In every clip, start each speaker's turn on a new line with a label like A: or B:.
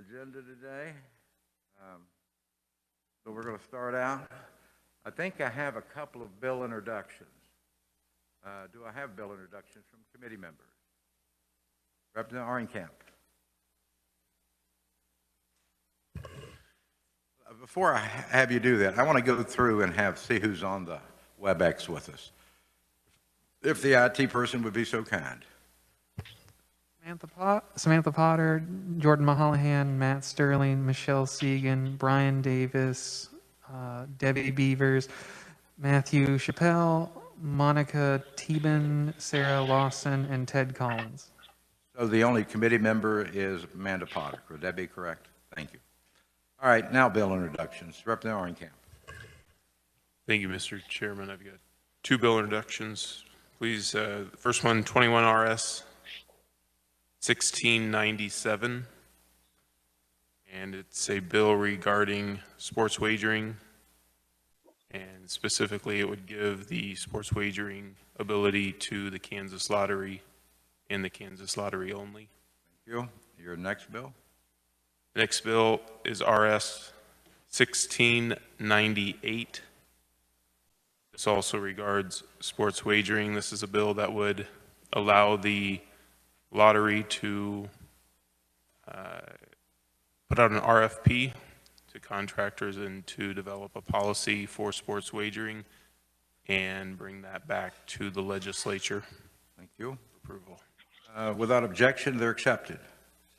A: agenda today. So we're going to start out. I think I have a couple of bill introductions. Do I have bill introductions from committee members? Representative Arnkamp. Before I have you do that, I want to go through and see who's on the Webex with us. If the IT person would be so kind.
B: Samantha Potter, Jordan Mahallahan, Matt Sterling, Michelle Segan, Brian Davis, Debbie Beavers, Matthew Chappelle, Monica Teben, Sarah Lawson, and Ted Collins.
A: So the only committee member is Amanda Potter. Would that be correct? Thank you. All right, now bill introductions. Representative Arnkamp.
C: Thank you, Mr. Chairman. I've got two bill introductions. Please, the first one, 21 RS 1697, and it's a bill regarding sports wagering, and specifically it would give the sports wagering ability to the Kansas Lottery and the Kansas Lottery only.
A: Thank you. Your next bill?
C: The next bill is RS 1698. This also regards sports wagering. This is a bill that would allow the lottery to put out an RFP to contractors and to develop a policy for sports wagering and bring that back to the legislature.
A: Thank you.
C: Approval.
A: Without objection, they're accepted.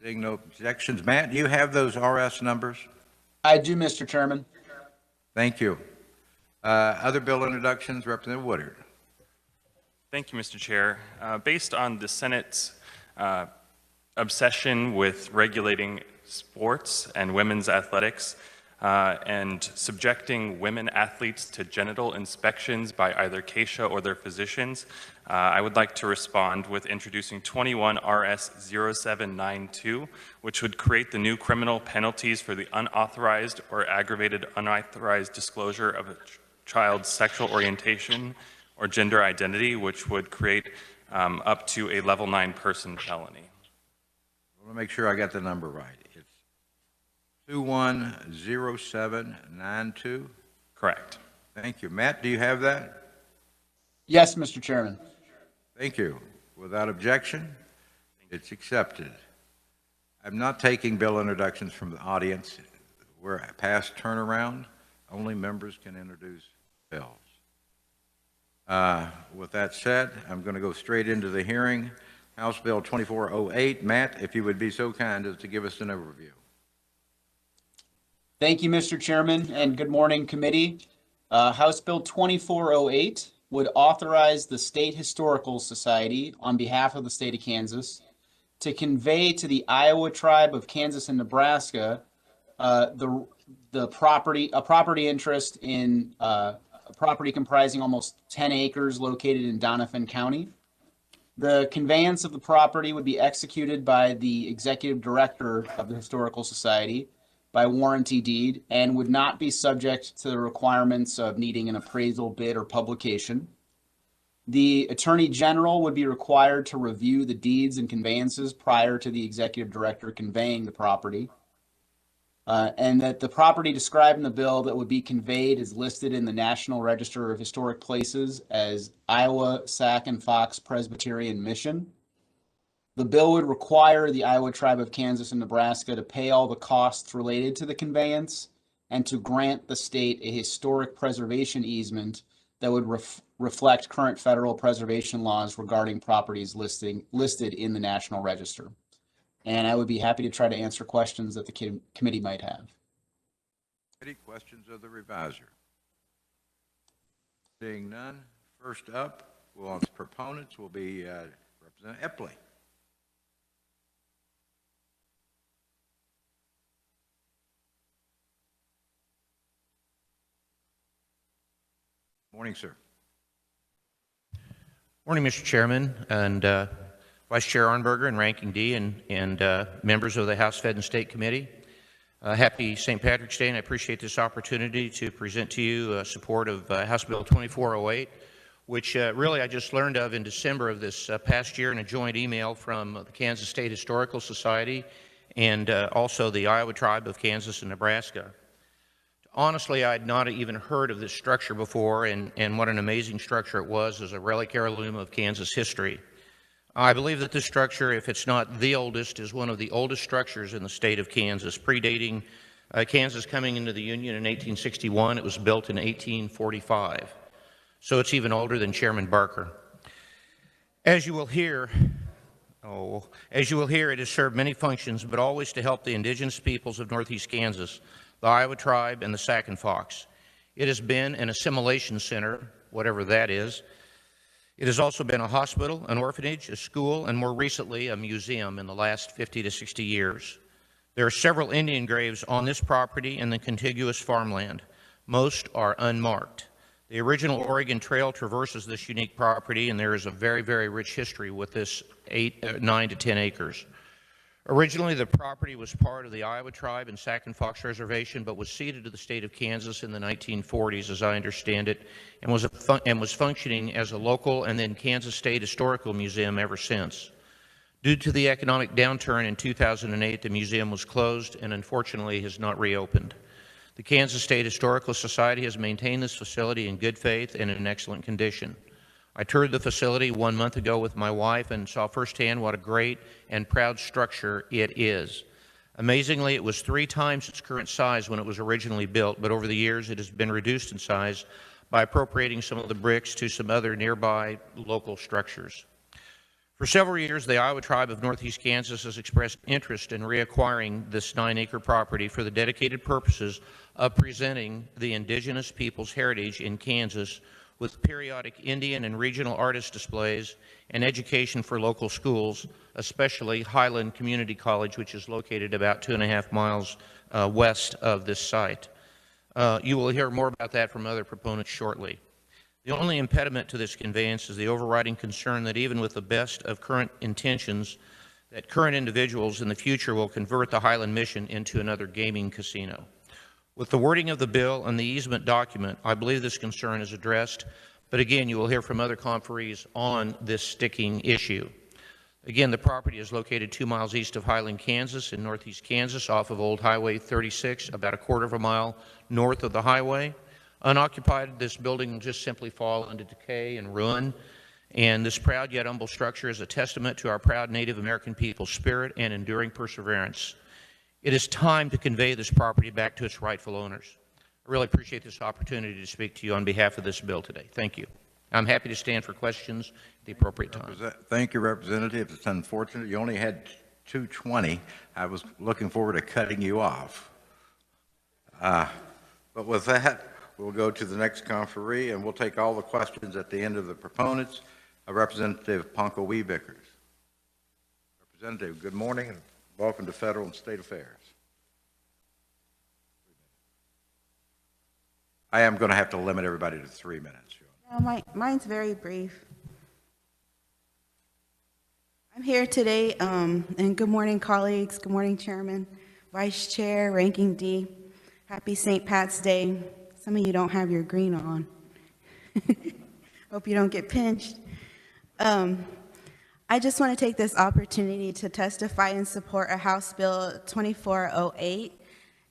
A: Seeing no objections. Matt, do you have those RS numbers?
D: I do, Mr. Chairman.
A: Thank you. Other bill introductions, Representative Woodard.
E: Thank you, Mr. Chair. Based on the Senate's obsession with regulating sports and women's athletics and subjecting women athletes to genital inspections by either KSHA or their physicians, I would like to respond with introducing 21 RS 0792, which would create the new criminal penalties for the unauthorized or aggravated unauthorized disclosure of a child's sexual orientation or gender identity, which would create up to a level 9 person felony.
A: I want to make sure I got the number right. It's 210792?
E: Correct.
A: Thank you. Matt, do you have that?
D: Yes, Mr. Chairman.
A: Thank you. Without objection, it's accepted. I'm not taking bill introductions from the audience. We're past turnaround. Only members can introduce bills. With that said, I'm going to go straight into the hearing. House Bill 2408. Matt, if you would be so kind as to give us an overview.
D: Thank you, Mr. Chairman, and good morning, committee. House Bill 2408 would authorize the State Historical Society on behalf of the state of Kansas to convey to the Iowa tribe of Kansas and Nebraska a property interest in a property comprising almost 10 acres located in Doniphan County. The conveyance of the property would be executed by the executive director of the Historical Society by warranty deed and would not be subject to the requirements of needing an appraisal, bid, or publication. The Attorney General would be required to review the deeds and conveyances prior to the executive director conveying the property. And that the property described in the bill that would be conveyed is listed in the National Register of Historic Places as Iowa Sac and Fox Presbyterian Mission. The bill would require the Iowa Tribe of Kansas and Nebraska to pay all the costs related to the conveyance and to grant the state a historic preservation easement that would reflect current federal preservation laws regarding properties listed in the National Register. And I would be happy to try to answer questions that the committee might have.
A: Any questions of the reviser? Seeing none, first up, well, its proponents will be Representative Epley. Morning, sir.
F: Morning, Mr. Chairman, and Vice Chair Arnberger and Ranking D and members of the House Fed and State Committee. Happy St. Patrick's Day, and I appreciate this opportunity to present to you support of House Bill 2408, which really I just learned of in December of this past year in a joint email from the Kansas State Historical Society and also the Iowa tribe of Kansas and Nebraska. Honestly, I had not even heard of this structure before, and what an amazing structure it was as a relic heirloom of Kansas history. I believe that this structure, if it's not the oldest, is one of the oldest structures in the state of Kansas, predating Kansas coming into the Union in 1861. It was built in 1845, so it's even older than Chairman Barker. As you will hear, it has served many functions, but always to help the indigenous peoples of Northeast Kansas, the Iowa tribe, and the Sac and Fox. It has been an assimilation center, whatever that is. It has also been a hospital, an orphanage, a school, and more recently, a museum in the last 50 to 60 years. There are several Indian graves on this property and the contiguous farmland. Most are unmarked. The original Oregon Trail traverses this unique property, and there is a very, very rich history with this 9 to 10 acres. Originally, the property was part of the Iowa tribe and Sac and Fox Reservation, but was ceded to the state of Kansas in the 1940s, as I understand it, and was functioning as a local and then Kansas State Historical Museum ever since. Due to the economic downturn in 2008, the museum was closed and unfortunately has not reopened. The Kansas State Historical Society has maintained this facility in good faith and in excellent condition. I toured the facility 1 month ago with my wife and saw firsthand what a great and proud structure it is. Amazingly, it was 3 times its current size when it was originally built, but over the years it has been reduced in size by appropriating some of the bricks to some other nearby local structures. For several years, the Iowa tribe of Northeast Kansas has expressed interest in reacquiring this 9-acre property for the dedicated purposes of presenting the indigenous people's heritage in Kansas with periodic Indian and regional artist displays and education for local schools, especially Highland Community College, which is located about 2.5 miles west of this site. You will hear more about that from other proponents shortly. The only impediment to this conveyance is the overriding concern that even with the best of current intentions, that current individuals in the future will convert the Highland Mission into another gaming casino. With the wording of the bill and the easement document, I believe this concern is addressed, but again, you will hear from other conferees on this sticking issue. Again, the property is located 2 miles east of Highland, Kansas, in northeast Kansas, off of Old Highway 36, about a quarter of a mile north of the highway. Unoccupied, this building will just simply fall into decay and ruin, and this proud yet humble structure is a testament to our proud Native American people's spirit and enduring perseverance. It is time to convey this property back to its rightful owners. I really appreciate this opportunity to speak to you on behalf of this bill today. Thank you. I'm happy to stand for questions at the appropriate time.
A: Thank you, Representative. It's unfortunate you only had 2:20. I was looking forward to cutting you off. But with that, we'll go to the next conferee, and we'll take all the questions at the end of the proponents. Representative Ponko Wee-Vickers. Representative, good morning, and welcome to Federal and State Affairs. I am going to have to limit everybody to 3 minutes.
G: Mine's very brief. I'm here today, and good morning, colleagues. Good morning, Chairman, Vice Chair, Ranking D. Happy St. Pat's Day. Some of you don't have your green on. Hope you don't get pinched. I just want to take this opportunity to testify in support of House Bill 2408.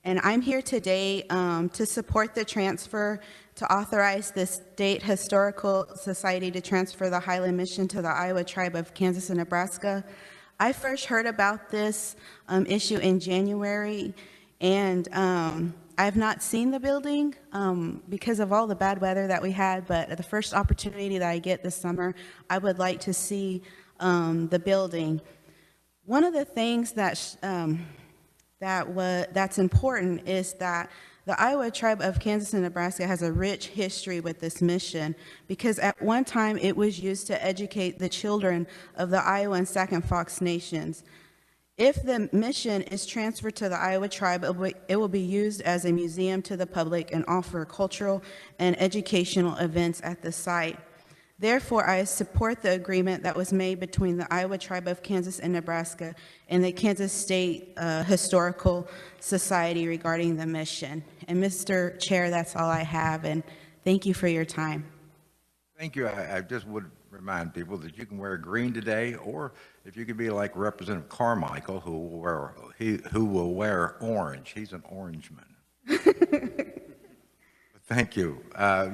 G: And I'm here today to support the transfer to authorize the State Historical Society to transfer the Highland Mission to the Iowa tribe of Kansas and Nebraska. I first heard about this issue in January, and I've not seen the building because of all the bad weather that we had, but at the first opportunity that I get this summer, I would like to see the building. One of the things that that's important is that the Iowa tribe of Kansas and Nebraska has a rich history with this mission, because at one time it was used to educate the children of the Iowa and Sac and Fox nations. If the mission is transferred to the Iowa tribe, it will be used as a museum to the public and offer cultural and educational events at the site. Therefore, I support the agreement that was made between the Iowa tribe of Kansas and Nebraska and the Kansas State Historical Society regarding the mission. And Mr. Chair, that's all I have, and thank you for your time.
A: Thank you. I just would remind people that you can wear green today, or if you could be like Representative Carmichael, who will wear orange. He's an orangeman. Thank you.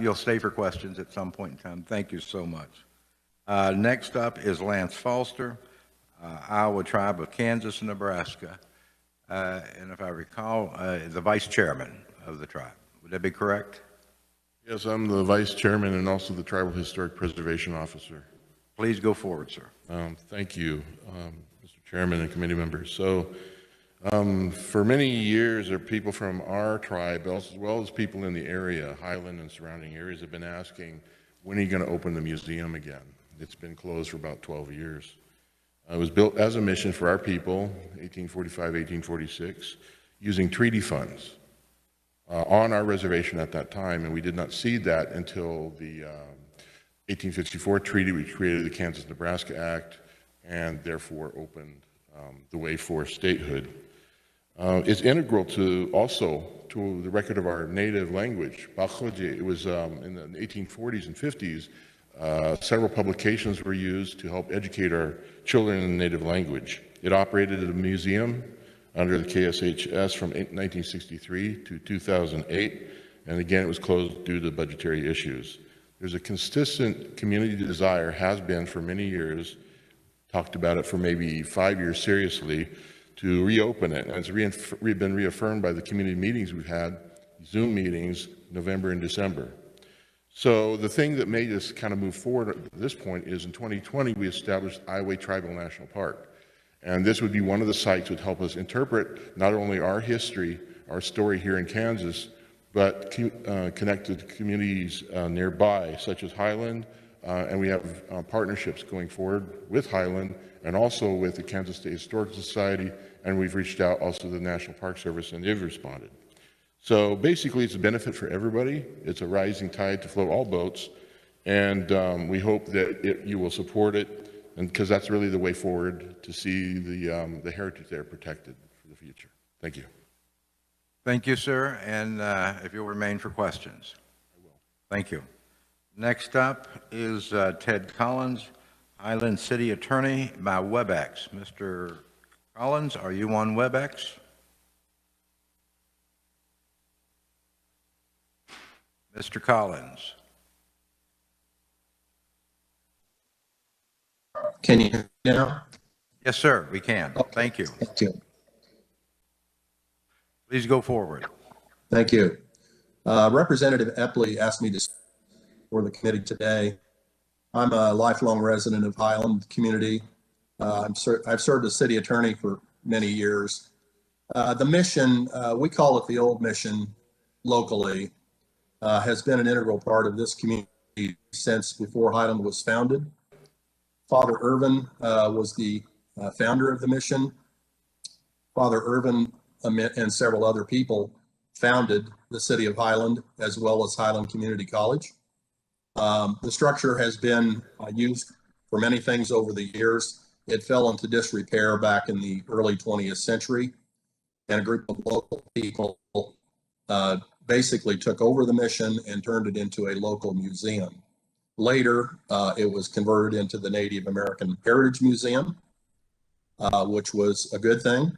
A: You'll stay for questions at some point in time. Thank you so much. Next up is Lance Foster, Iowa Tribe of Kansas and Nebraska. And if I recall, the vice chairman of the tribe. Would that be correct?
H: Yes, I'm the vice chairman and also the Tribal Historic Preservation Officer.
A: Please go forward, sir.
H: Thank you, Mr. Chairman and committee members. So for many years, there are people from our tribe, as well as people in the area, Highland and surrounding areas, have been asking, when are you going to open the museum again? It's been closed for about 12 years. It was built as a mission for our people, 1845, 1846, using treaty funds on our reservation at that time, and we did not see that until the 1854 treaty, which created the Kansas-Nebraska Act, and therefore opened the way for statehood. It's integral to the record of our native language. It was in the 1840s and 50s, several publications were used to help educate our children in the native language. It operated as a museum under the KSHS from 1963 to 2008, and again it was closed due to budgetary issues. There's a consistent community desire, has been for many years, talked about it for maybe 5 years seriously, to reopen it. And it's been reaffirmed by the community meetings we've had, Zoom meetings, November and December. So the thing that made us kind of move forward at this point is in 2020, we established Iowa Tribal National Park. And this would be one of the sites that would help us interpret not only our history, our story here in Kansas, but connected to communities nearby, such as Highland, and we have partnerships going forward with Highland and also with the Kansas State Historical Society, and we've reached out also to the National Park Service, and they've responded. So basically, it's a benefit for everybody. It's a rising tide to float all boats, and we hope that you will support it, and because that's really the way forward to see the heritage there protected for the future. Thank you.
A: Thank you, sir. And if you'll remain for questions. I will. Thank you. Next up is Ted Collins, Highland City Attorney by Webex. Mr. Collins, are you on Webex? Mr. Collins.
I: Can you hear me now?
A: Yes, sir, we can.
I: Okay.
A: Thank you.
I: Thank you.
A: Please go forward.
I: Thank you. Representative Epley asked me to speak for the committee today. I'm a lifelong resident of Highland community. I've served as city attorney for many years. The mission, we call it the old mission locally, has been an integral part of this community since before Highland was founded. Father Irvin was the founder of the mission. Father Irvin and several other people founded the city of Highland as well as Highland Community College. The structure has been used for many things over the years. It fell into disrepair back in the early 20th century, and a group of local people basically took over the mission and turned it into a local museum. Later, it was converted into the Native American Heritage Museum, which was a good thing.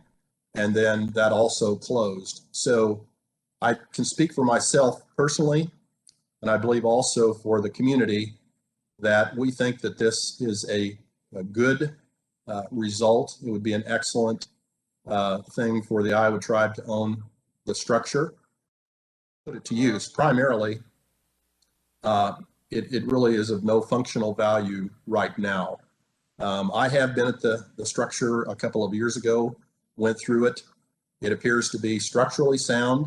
I: And then that also closed. So I can speak for myself personally, and I believe also for the community, that we think that this is a good result. It would be an excellent thing for the Iowa tribe to own the structure, put it to use. Primarily, it really is of no functional value right now. I have been at the structure a couple of years ago, went through it. It appears to be structurally sound.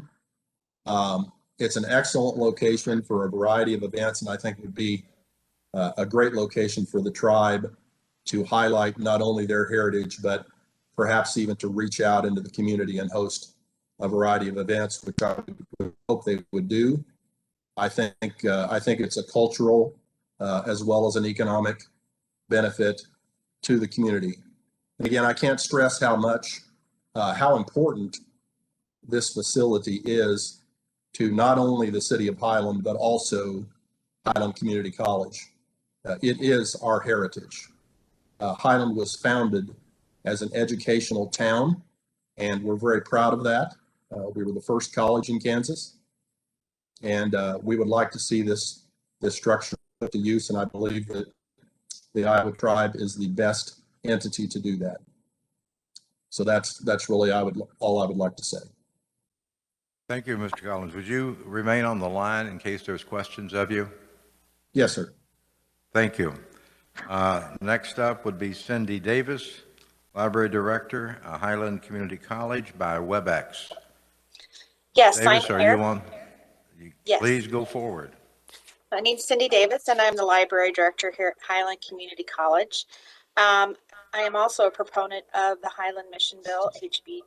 I: It's an excellent location for a variety of events, and I think would be a great location for the tribe to highlight not only their heritage, but perhaps even to reach out into the community and host a variety of events, which I would hope they would do. I think it's a cultural as well as an economic benefit to the community. And again, I can't stress how important this facility is to not only the city of Highland, but also Highland Community College. It is our heritage. Highland was founded as an educational town, and we're very proud of that. We were the first college in Kansas, and we would like to see this structure put to use, and I believe that the Iowa tribe is the best entity to do that. So that's really all I would like to say.
A: Thank you, Mr. Collins. Would you remain on the line in case there's questions of you?
I: Yes, sir.
A: Thank you. Next up would be Cindy Davis, Library Director, Highland Community College by Webex.
J: Yes,
A: Davis,
J: I'm
A: are
J: here.
A: you on?
J: Yes.
A: Please go forward.
J: My name's Cindy Davis, and I'm the Library Director here at Highland Community College. I am also a proponent of the Highland Mission Bill, HB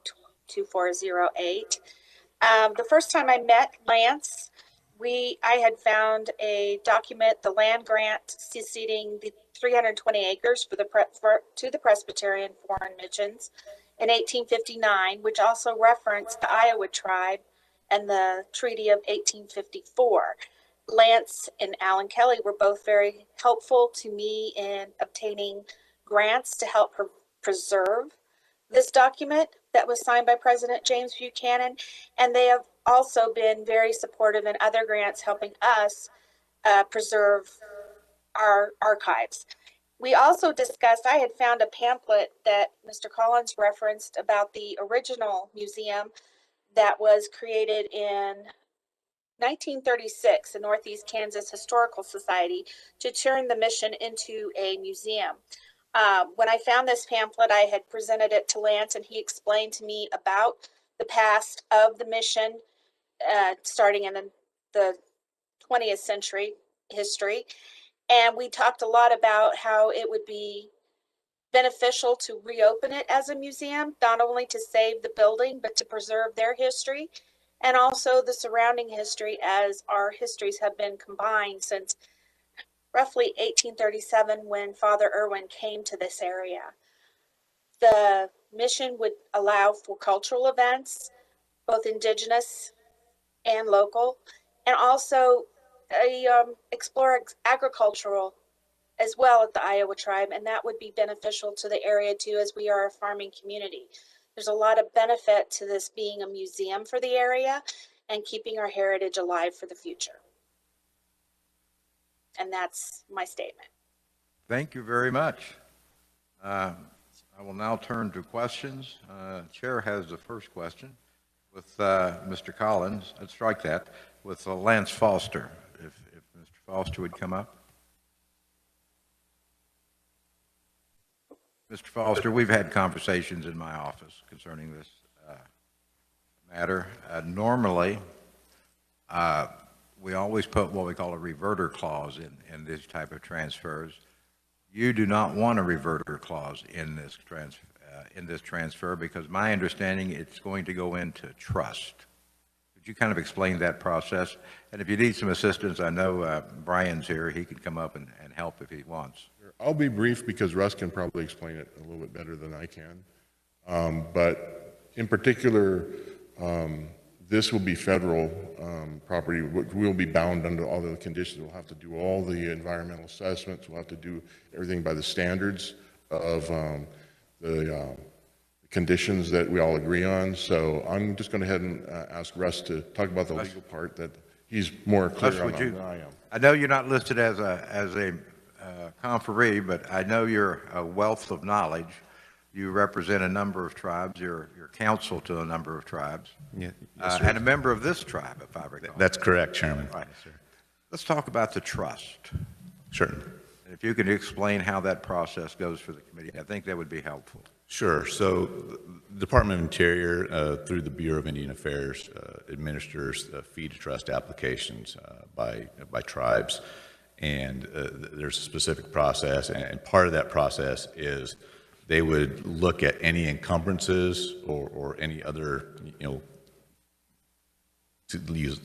J: 2408. The first time I met Lance, I had found a document, the land grant ceding the 320 acres to the Presbyterian Foreign Missions in 1859, which also referenced the Iowa tribe and the Treaty of 1854. Lance and Alan Kelly were both very helpful to me in obtaining grants to help preserve this document that was signed by President James Buchanan, and they have also been very supportive in other grants helping us preserve our archives. We also discussed, I had found a pamphlet that Mr. Collins referenced about the original museum that was created in 1936, the Northeast Kansas Historical Society, to turn the mission into a museum. When I found this pamphlet, I had presented it to Lance, and he explained to me about the past of the mission, starting in the 20th century history. And we talked a lot about how it would be beneficial to reopen it as a museum, not only to save the building, but to preserve their history and also the surrounding history, as our histories have been combined since roughly 1837 when Father Irwin came to this area. The mission would allow for cultural events, both indigenous and local, and also explore agricultural as well at the Iowa tribe, and that would be beneficial to the area too, as we are a farming community. There's a lot of benefit to this being a museum for the area and keeping our heritage alive for the future. And that's my statement.
A: Thank you very much. I will now turn to questions. Chair has the first question with Mr. Collins. Let's strike that with Lance Foster. If Mr. Foster would come up. Mr. Foster, we've had conversations in my office concerning this matter. Normally, we always put what we call a reverter clause in this type of transfers. You do not want a reverter clause in this transfer because my understanding it's going to go into trust. Could you kind of explain that process? And if you need some assistance, I know Brian's here. He can come up and help if he wants.
H: I'll be brief because Russ can probably explain it a little bit better than I can. But in particular, this will be federal property. We'll be bound under all the conditions. We'll have to do all the environmental assessments. We'll have to do everything by the standards of the conditions that we all agree on. So I'm just going to head and ask Russ to talk about the legal part that he's more clear on than I am.
A: I know you're not listed as a conferee, but I know you're a wealth of knowledge. You represent a number of tribes. You're counsel to a number of tribes.
K: Yeah,
A: and a member of this tribe, if I recall.
K: That's correct, Chairman.
A: Right. Yes, let's talk about the trust.
K: Sure.
A: If you could explain how that process goes for the committee, I think that would be helpful.
K: Sure. So the Department of Interior, through the Bureau of Indian Affairs, administers fee to trust applications by tribes. And there's a specific process, and part of that process is they would look at any encumbrances or any other, to use,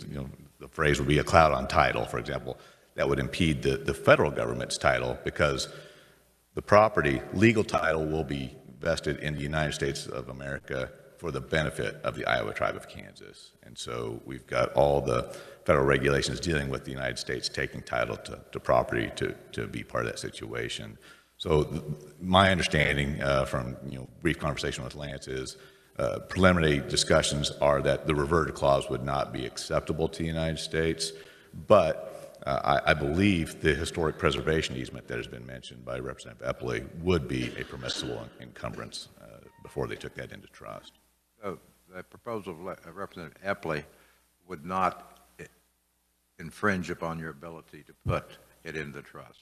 K: the phrase would be a cloud on title, for example, that would impede the federal government's title, because the property, legal title will be vested in the United States of America for the benefit of the Iowa tribe of Kansas. And so we've got all the federal regulations dealing with the United States taking title to property to be part of that situation. So my understanding from brief conversation with Lance is preliminary discussions are that the reverted clause would not be acceptable to the United States, but I believe the historic preservation easement that has been mentioned by Representative Epley would be a permissible encumbrance before they took that into trust.
A: So the proposal of Representative Epley would not infringe upon your ability to put it in the trust.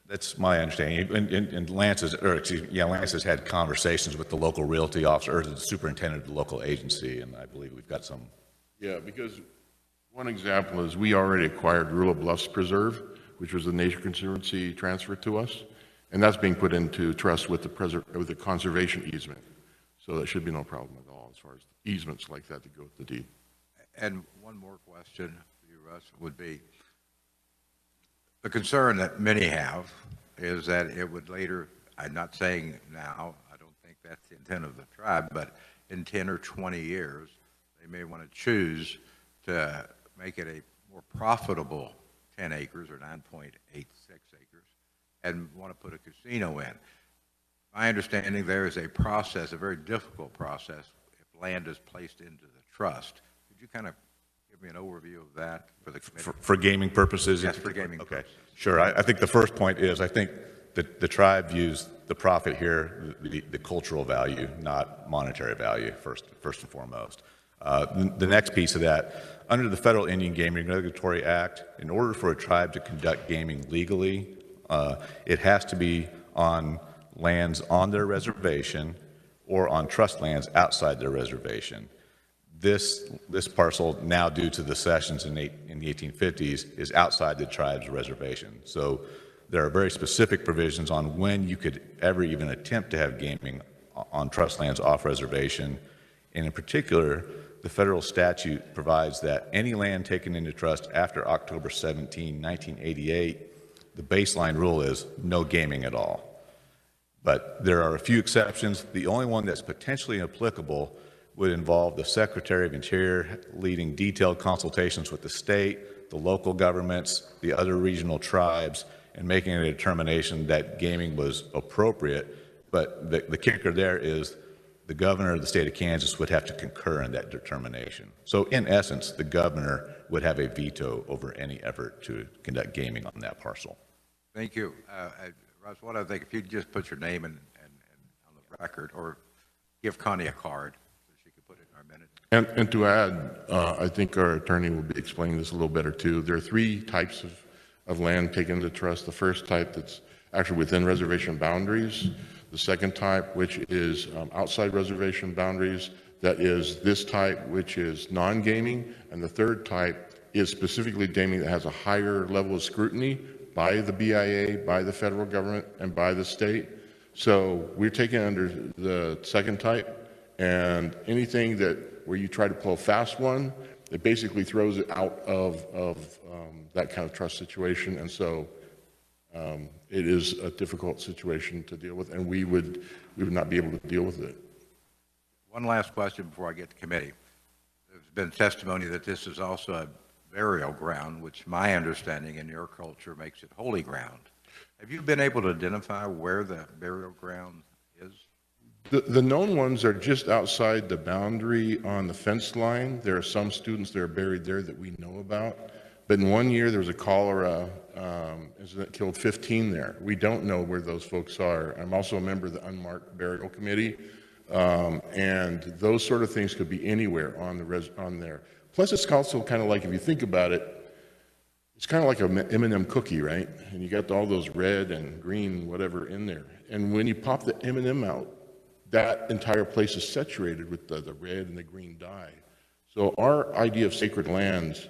K: That's my understanding. And Lance has had conversations with the local realty officer, or the superintendent of the local agency, and I believe we've got some.
H: Yeah, because one example is we already acquired Rural Bluffs Preserve, which was the Nature Conservancy transfer to us, and that's being put into trust with the conservation easement. So that should be no problem at all as far as easements like that to go with the deed.
A: And one more question for you, Russ, would be the concern that many have is that it would later, I'm not saying now, I don't think that's the intent of the tribe, but in 10 or 20 years, they may want to choose to make it a more profitable 10 acres or 9.86 acres and want to put a casino in. My understanding there is a process, a very difficult process, if land is placed into the trust. Could you kind of give me an overview of that for the committee?
K: For gaming purposes?
A: Yes, for gaming purposes.
K: Okay, sure. I think the first point is I think that the tribe views the profit here, the cultural value, not monetary value, first and foremost. The next piece of that, under the Federal Indian Gaming Regulatory Act, in order for a tribe to conduct gaming legally, it has to be on lands on their reservation or on trust lands outside their reservation. This parcel, now due to the cessions in the 1850s, is outside the tribe's reservation. So there are very specific provisions on when you could ever even attempt to have gaming on trust lands off reservation. And in particular, the federal statute provides that any land taken into trust after October 17, 1988, the baseline rule is no gaming at all. But there are a few exceptions. The only one that's potentially applicable would involve the Secretary of Interior leading detailed consultations with the state, the local governments, the other regional tribes, and making a determination that gaming was appropriate. But the kicker there is the governor of the state of Kansas would have to concur in that determination. So in essence, the governor would have a veto over any effort to conduct gaming on that parcel.
A: Thank you. Russ, what I think, if you just put your name and on the record, or give Connie a card so she could put it in our minutes.
H: And to add, I think our attorney will be explaining this a little better too. There are three types of land taken into trust. The first type that's actually within reservation boundaries. The second type, which is outside reservation boundaries, that is this type, which is non-gaming. And the third type is specifically gaming that has a higher level of scrutiny by the BIA, by the federal government, and by the state. So we're taking under the second type, and anything where you try to pull a fast one, it basically throws it out of that kind of trust situation. And so it is a difficult situation to deal with, and we would not be able to deal with it.
A: One last question before I get to committee. There's been testimony that this is also a burial ground, which my understanding in your culture makes it holy ground. Have you been able to identify where the burial ground is?
H: The known ones are just outside the boundary on the fence line. There are some students that are buried there that we know about. But in one year, there was a cholera incident that killed 15 there. We don't know where those folks are. I'm also a member of the Unmarked Burial Committee. And those sort of things could be anywhere on there. Plus, it's also kind of like, if you think about it, it's kind of like an M&M cookie, right? And you got all those red and green, whatever, in there. And when you pop the M&M out, that entire place is saturated with the red and the green dye. So our idea of sacred lands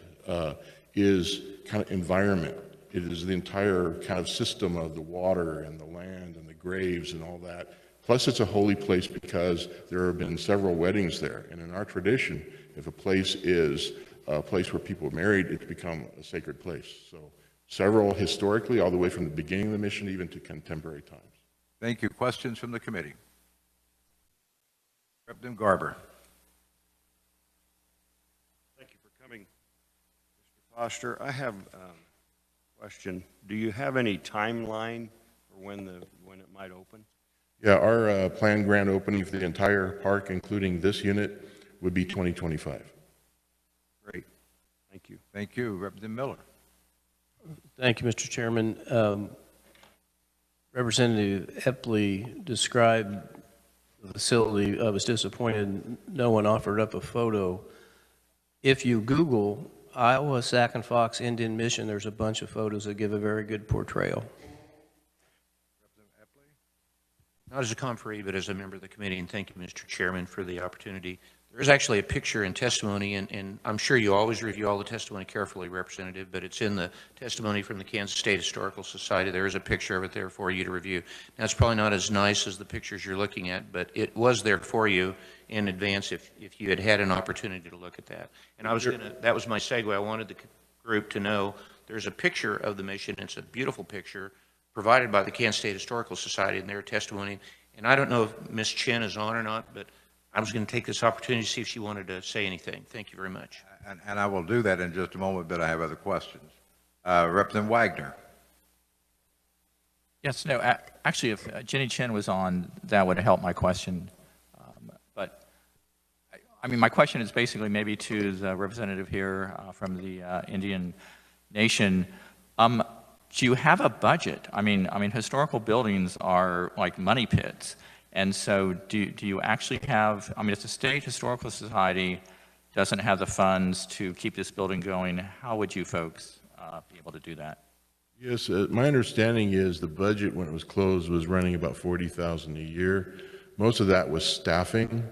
H: is kind of environment. It is the entire kind of system of the water and the land and the graves and all that. Plus, it's a holy place because there have been several weddings there. And in our tradition, if a place is a place where people are married, it's become a sacred place. So several historically, all the way from the beginning of the mission, even to contemporary times.
A: Thank you. Questions from the committee? Representative Garber.
L: morning, Mr. Foster. I have a question. Do you have any timeline for when it might open?
H: Yeah, our planned grand opening for the entire park, including this unit, would be 2025.
L: Great. Thank you.
A: Thank you. Representative Miller.
M: Thank you, Mr. Chairman. Representative Epley described the facility. I was disappointed no one offered up a photo. If you Google Iowa, Sac and Fox Indian Mission, there's a bunch of photos that give a very good portrayal.
F: Not as a conferee, but as a member of the committee, and thank you, Mr. Chairman, for the opportunity. There's actually a picture in testimony, and I'm sure you always review all the testimony carefully, Representative, but it's in the testimony from the Kansas State Historical Society. There is a picture of it there for you to review. Now, it's probably not as nice as the pictures you're looking at, but it was there for you in advance if you had had an opportunity to look at that. And I was that was my segue. I wanted the group to know there's a picture of the mission. It's a beautiful picture provided by the Kansas State Historical Society in their testimony. And I don't know if Ms. Chen is on or not, but I was going to take this opportunity to see if she wanted to say anything. Thank you very much.
A: And I will do that in just a moment, but I have other questions. Representative Wagner.
N: Yes, no, actually, if Jenny Chen was on, that would have helped my question. But, I mean, my question is basically maybe to the representative here from the Indian Nation. Do you have a budget? I mean, historical buildings are like money pits. And so do you actually have, I mean, if the State Historical Society doesn't have the funds to keep this building going, how would you folks be able to do that?
H: Yes, my understanding is the budget when it was closed was running about $40,000 a year. Most of that was staffing.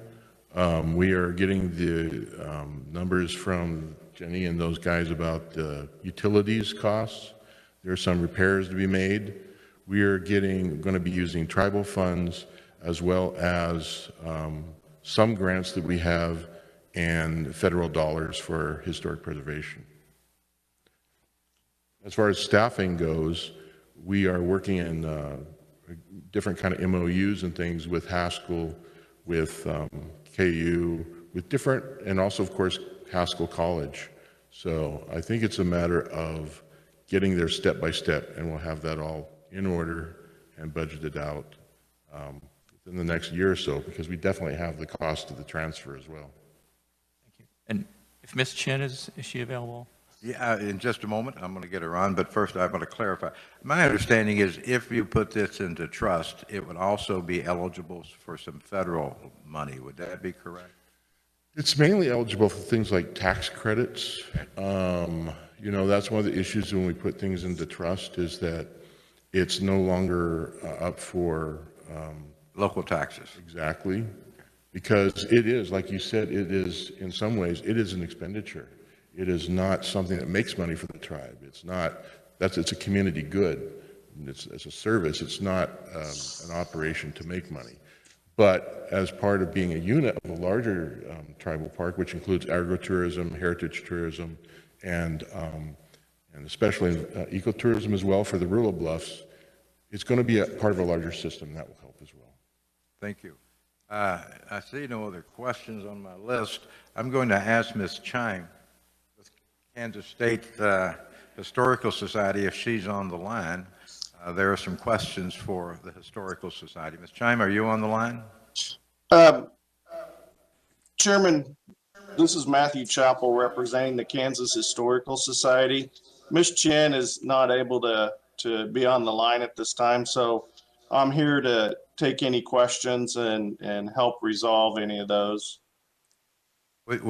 H: We are getting the numbers from Jenny and those guys about the utilities costs. There are some repairs to be made. We are going to be using tribal funds as well as some grants that we have and federal dollars for historic preservation. As far as staffing goes, we are working in different kind of MOUs and things with Haskell, with KU, with different, and also of course Haskell College. So I think it's a matter of getting there step by step, and we'll have that all in order and budgeted out within the next year or so, because we definitely have the cost of the transfer as well.
N: Thank you. And if Ms. Chen is she available?
A: Yeah, in just a moment, I'm going to get her on, but first I want to clarify. My understanding is if you put this into trust, it would also be eligible for some federal money. Would that be correct?
H: It's mainly eligible for things like tax credits. You know, that's one of the issues when we put things into trust is that it's no longer up for
A: local taxes.
H: Exactly. Because it is, like you said, it is, in some ways, it is an expenditure. It is not something that makes money for the tribe. It's not, it's a community good. It's a service. It's not an operation to make money. But as part of being a unit of a larger tribal park, which includes agritourism, heritage tourism, and especially ecotourism as well for the rural bluffs, it's going to be a part of a larger system. That will help as well.
A: Thank you. I see no other questions on my list. I'm going to ask Ms. Chime, with Kansas State Historical Society, if she's on the line. There are some questions for the Historical Society. Ms. Chime, are you on the line?
O: Chairman, this is Matthew Chappell representing the Kansas Historical Society. Ms. Chen is not able to be on the line at this time, so I'm here to take any questions and help resolve any of those.
A: Then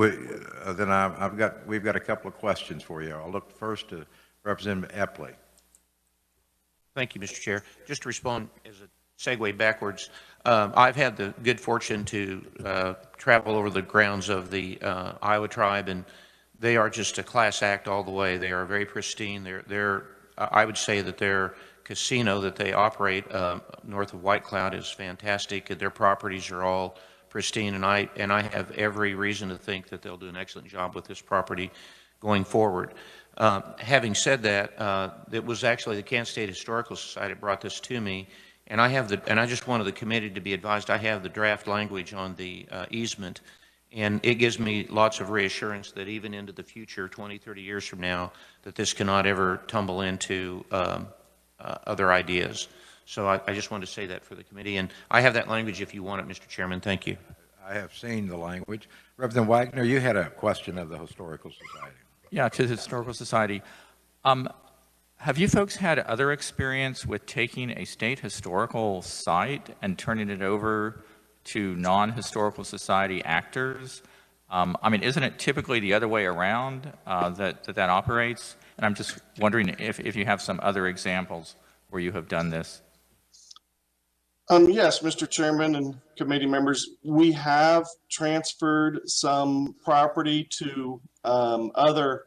A: we've got a couple of questions for you. I'll look first to Representative Epley.
F: Thank you, Mr. Chair. Just to respond as a segue backwards, I've had the good fortune to travel over the grounds of the Iowa tribe, and they are just a class act all the way. They are very pristine. I would say that their casino that they operate north of White Cloud is fantastic. Their properties are all pristine, and I have every reason to think that they'll do an excellent job with this property going forward. Having said that, it was actually the Kansas State Historical Society that brought this to me, and I just wanted the committee to be advised I have the draft language on the easement, And it gives me lots of reassurance that even into the future, 20, 30 years from now, that this cannot ever tumble into other ideas. So I just wanted to say that for the committee. And I have that language if you want it, Mr. Chairman. Thank you.
A: I have seen the language. Representative Wagner, you had a question of the Historical Society.
N: Yeah, to the Historical Society. Have you folks had other experience with taking a state historical site and turning it over to non-historical society actors? I mean, isn't it typically the other way around that operates? And I'm just wondering if you have some other examples where you have done this.
O: Yes, Mr. Chairman and committee members, we have transferred some property to other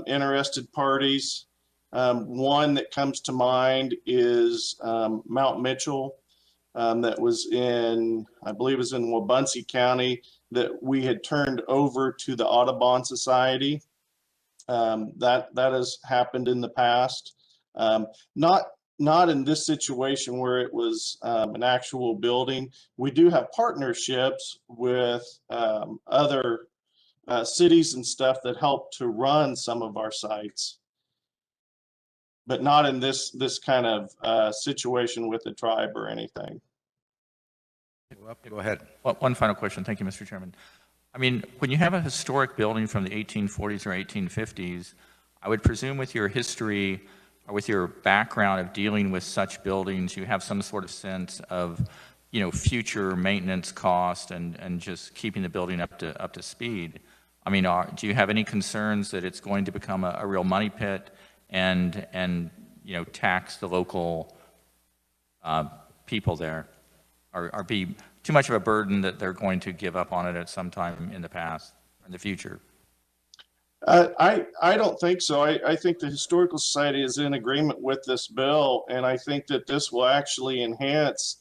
O: interested parties. One that comes to mind is Mount Mitchell, that was in, I believe it was in Wabaunsee County, that we had turned over to the Audubon Society. That has happened in the past. Not in this situation where it was an actual building. We do have partnerships with other cities and stuff that help to run some of our sites, but not in this kind of situation with the tribe or anything.
A: Go ahead.
N: One final question. Thank you, Mr. Chairman. I mean, when you have a historic building from the 1840s or 1850s, I would presume with your history or with your background of dealing with such buildings, you have some sort of sense of, you know, future maintenance cost and just keeping the building up to speed. I mean, do you have any concerns that it's going to become a real money pit and you know, tax the local people there, or be too much of a burden that they're going to give up on it at some time in the past or in the future?
O: I don't think so. I think the Historical Society is in agreement with this bill, and I think that this will actually enhance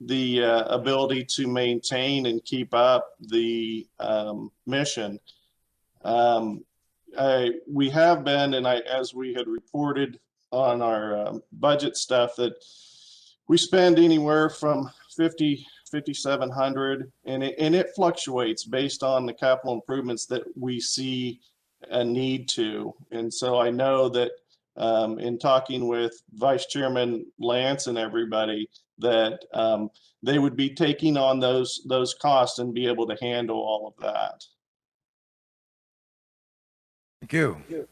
O: the ability to maintain and keep up the mission. We have been, and as we had reported on our budget stuff, that we spend anywhere from $5,700, and it fluctuates based on the capital improvements that we see a need to. And so I know that in talking with Vice Chairman Lance and everybody, that they would be taking on those costs and be able to handle all of that.
A: Thank you.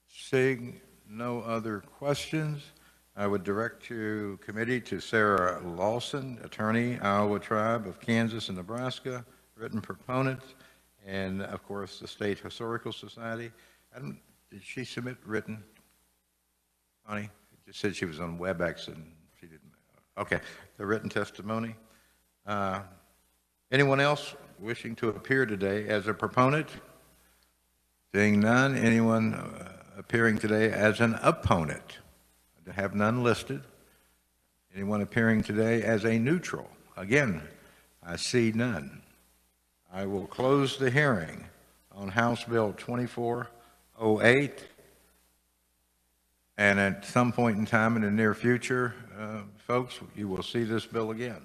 A: Seeing no other questions, I would direct to committee to Sarah Lawson, attorney, Iowa Tribe of Kansas and Nebraska, written proponent, and of course the State Historical Society. Did she submit written? Connie just said she was on Webex and she didn't. Okay, the written testimony. Anyone else wishing to appear today as a proponent? Seeing none, anyone appearing today as an opponent? I have none listed. Anyone appearing today as a neutral? Again, I see none. I will close the hearing on House Bill 2408. And at some point in time in the near future, folks, you will see this bill again.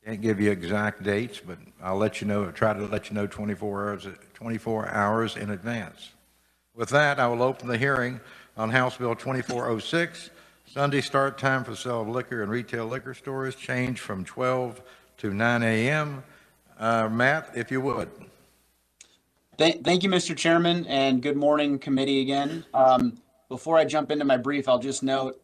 A: Can't give you exact dates, but I'll let you know, try to let you know 24 hours in advance. With that, I will open the hearing on House Bill 2406, Sunday start time for sale of liquor and retail liquor stores, change from 12 to 9 a.m. Matt, if you would.
D: Thank you, Mr. Chairman, and good morning, committee again. Before I jump into my brief, I'll just note,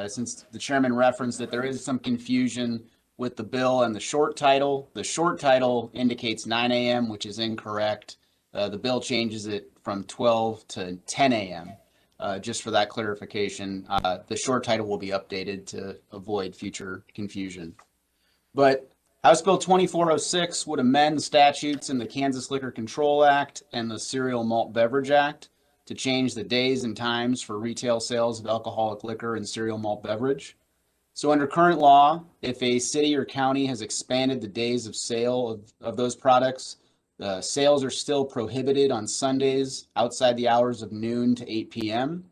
D: since the chairman referenced that there is some confusion with the bill and the short title. The short title indicates 9 a.m., which is incorrect. The bill changes it from 12 to 10 a.m. Just for that clarification, the short title will be updated to avoid future confusion. But House Bill 2406 would amend statutes in the Kansas Liquor Control Act and the Cereal Malt Beverage Act to change the days and times for retail sales of alcoholic liquor and cereal malt beverage. So under current law, if a city or county has expanded the days of sale of those products, the sales are still prohibited on Sundays outside the hours of noon to 8 p.m.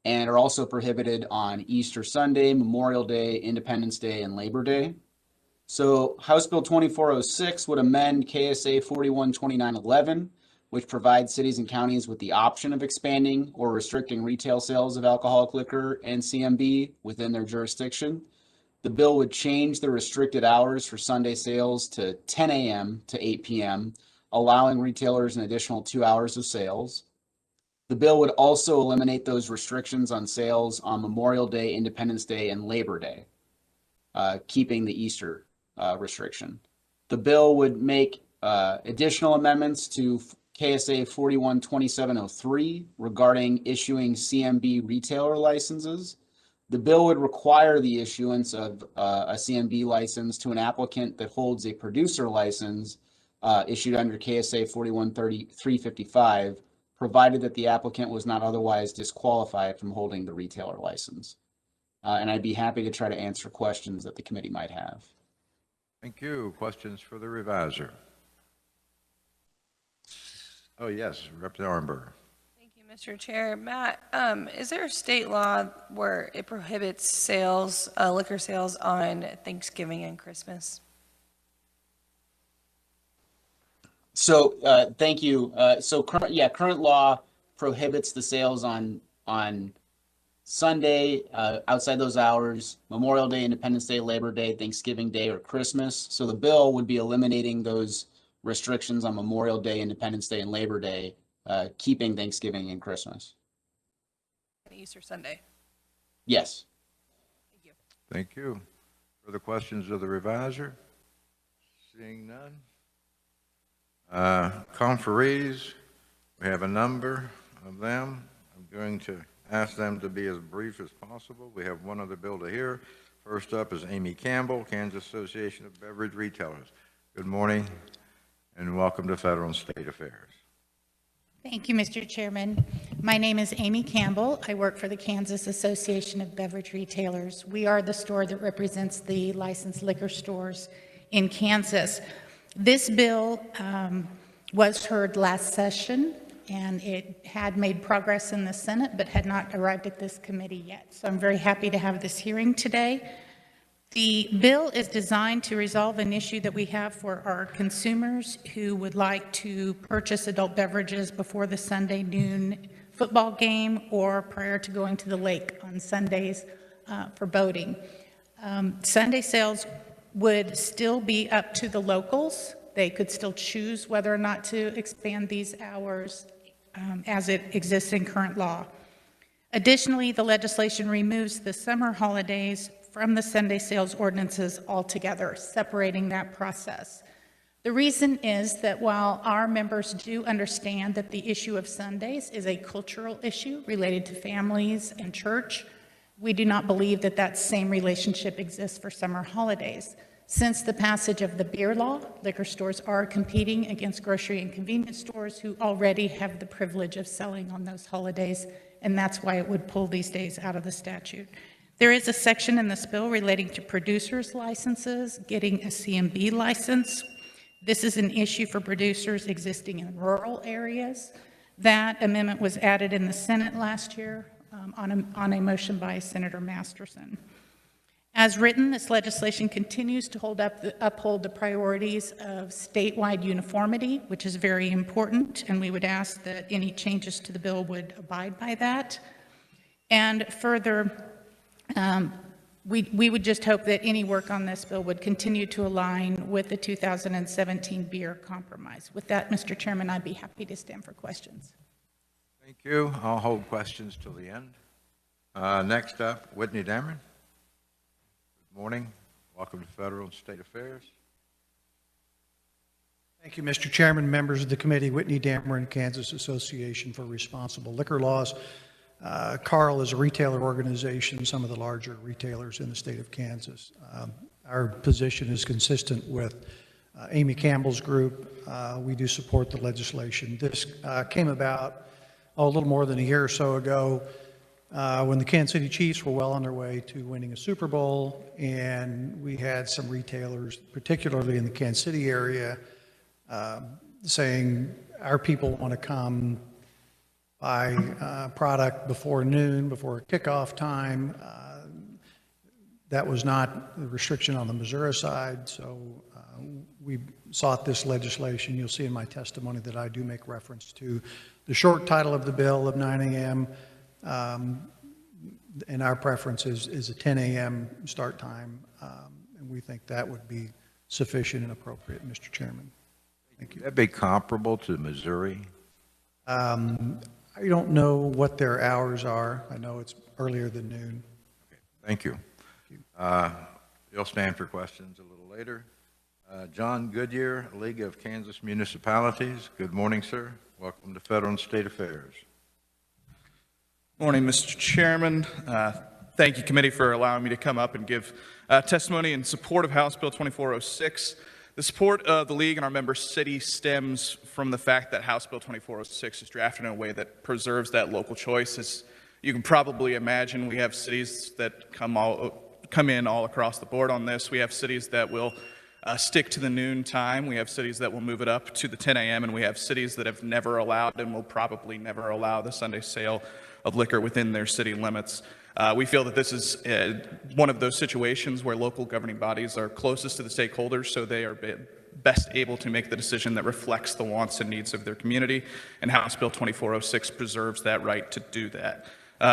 D: and are also prohibited on Easter Sunday, Memorial Day, Independence Day, and Labor Day. So House Bill 2406 would amend KSA 412911, which provides cities and counties with the option of expanding or restricting retail sales of alcoholic liquor and CMB within their jurisdiction. The bill would change the restricted hours for Sunday sales to 10 a.m. to 8 p.m., allowing retailers an additional 2 hours of sales. The bill would also eliminate those restrictions on sales on Memorial Day, Independence Day, and Labor Day, keeping the Easter restriction. The bill would make additional amendments to KSA 412703 regarding issuing CMB retailer licenses. The bill would require the issuance of a CMB license to an applicant that holds a producer license issued under KSA 413355, provided that the applicant was not otherwise disqualified from holding the retailer license. And I'd be happy to try to answer questions that the committee might have.
A: Thank you. Questions for the reviser? Oh, yes, Representative Arnberger.
P: Thank you, Mr. Chair. Matt, is there a state law where it prohibits sales, liquor sales on Thanksgiving and Christmas?
D: So thank you. So current law prohibits the sales on Sunday, outside those hours, Memorial Day, Independence Day, Labor Day, Thanksgiving Day, or Christmas. So the bill would be eliminating those restrictions on Memorial Day, Independence Day, and Labor Day, keeping Thanksgiving and Christmas.
P: And Easter Sunday?
D: Yes.
P: Thank you.
A: Thank you. Further questions of the reviser? Seeing none. Conferees, we have a number of them. I'm going to ask them to be as brief as possible. We have one other bill to hear. First up is Amy Campbell, Kansas Association of Beverage Retailers. Good morning and welcome to Federal and State Affairs.
Q: Thank you, Mr. Chairman. My name is Amy Campbell. I work for the Kansas Association of Beverage Retailers. We are the store that represents the licensed liquor stores in Kansas. This bill was heard last session, and it had made progress in the Senate, but had not arrived at this committee yet. So I'm very happy to have this hearing today. The bill is designed to resolve an issue that we have for our consumers who would like to purchase adult beverages before the Sunday noon football game or prior to going to the lake on Sundays for boating. Sunday sales would still be up to the locals. They could still choose whether or not to expand these hours as it exists in current law. Additionally, the legislation removes the summer holidays from the Sunday sales ordinances altogether, separating that process. The reason is that while our members do understand that the issue of Sundays is a cultural issue related to families and church, we do not believe that that same relationship exists for summer holidays. Since the passage of the beer law, liquor stores are competing against grocery and convenience stores who already have the privilege of selling on those holidays, and that's why it would pull these days out of the statute. There is a section in this bill relating to producers' licenses, getting a CMB license. This is an issue for producers existing in rural areas. That amendment was added in the Senate last year on a motion by Senator Masterson. As written, this legislation continues to uphold the priorities of statewide uniformity, which is very important, and we would ask that any changes to the bill would abide by that. And further, we would just hope that any work on this bill would continue to align with the 2017 beer compromise. With that, Mr. Chairman, I'd be happy to stand for questions.
A: Thank you. I'll hold questions till the end. Next up, Whitney Dameron. Good morning. Welcome to Federal and State Affairs.
R: Thank you, Mr. Chairman, members of the committee. Whitney Dameron, Kansas Association for Responsible Liquor Laws. Carl is a retailer organization, some of the larger retailers in the state of Kansas. Our position is consistent with Amy Campbell's group. We do support the legislation. This came about a little more than a year or so ago when the Kansas City Chiefs were well on their way to winning a Super Bowl, and we had some retailers, particularly in the Kansas City area, saying our people want to come buy product before noon, before kickoff time. That was not the restriction on the Missouri side, so we sought this legislation. You'll see in my testimony that I do make reference to the short title of the bill of 9 a.m. And our preference is a 10 a.m. start time, and we think that would be sufficient and appropriate, Mr. Chairman. Thank you.
A: Would that be comparable to Missouri?
R: I don't know what their hours are. I know it's earlier than noon.
A: Okay, thank you. You'll stand for questions a little later. John Goodyear, League of Kansas Municipalities. Good morning, sir. Welcome to Federal and State Affairs.
S: Morning, Mr. Chairman. Thank you, committee, for allowing me to come up and give testimony in support of House Bill 2406. The support of the League and our member city stems from the fact that House Bill 2406 is drafted in a way that preserves that local choice. As you can probably imagine, we have cities that come in all across the board on this. We have cities that will stick to the noon time. We have cities that will move it up to the 10 a.m. and we have cities that have never allowed and will probably never allow the Sunday sale of liquor within their city limits. We feel that this is one of those situations where local governing bodies are closest to the stakeholders, so they are best able to make the decision that reflects the wants and needs of their community, and House Bill 2406 preserves that right to do that.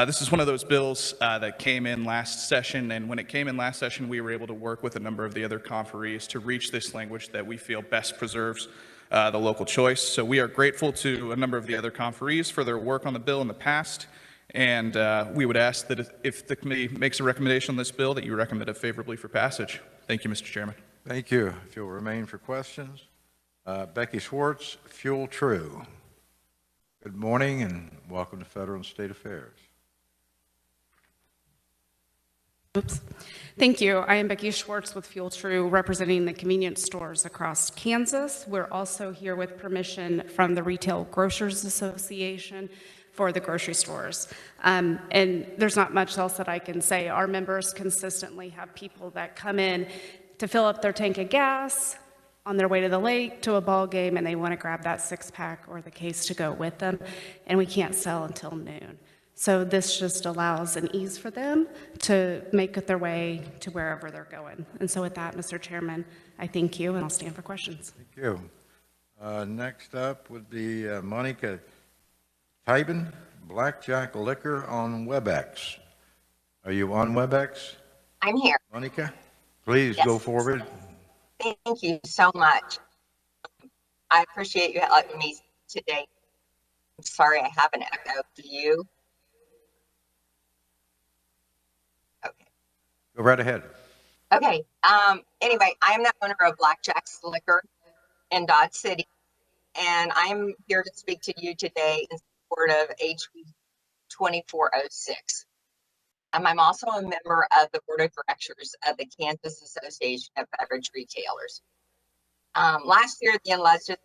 S: This is one of those bills that came in last session, and when it came in last session, we were able to work with a number of the other conferees to reach this language that we feel best preserves the local choice. So we are grateful to a number of the other conferees for their work on the bill in the past, and we would ask that if the committee makes a recommendation on this bill, that you recommend it favorably for passage. Thank you, Mr. Chairman.
A: Thank you. If you'll remain for questions. Becky Schwartz, Fuel True. Good morning and welcome to Federal and State Affairs.
T: Oops. Thank you. I am Becky Schwartz with Fuel True, representing the convenience stores across Kansas. We're also here with permission from the Retail Grocers Association for the grocery stores. And there's not much else that I can say. Our members consistently have people that come in to fill up their tank of gas on their way to the lake, to a ball game, and they want to grab that six-pack or the case to go with them, and we can't sell until noon. So this just allows an ease for them to make their way to wherever they're going. And so with that, Mr. Chairman, I thank you, and I'll stand for questions.
A: Thank you. Next up would be Monica Tybin, Blackjack Liquor on Webex. Are you on Webex?
U: I'm here.
A: Monica, please go forward.
U: Thank you so much. I appreciate you letting me today. I'm sorry I have an echo. Do you? Okay.
A: Go right ahead.
U: Okay. Anyway, I'm the owner of Blackjack's Liquor in Dodge City, and I'm here to speak to you today in support of HB 2406. I'm also a member of the board of directors of the Kansas Association of Beverage Retailers. Last year, the legislature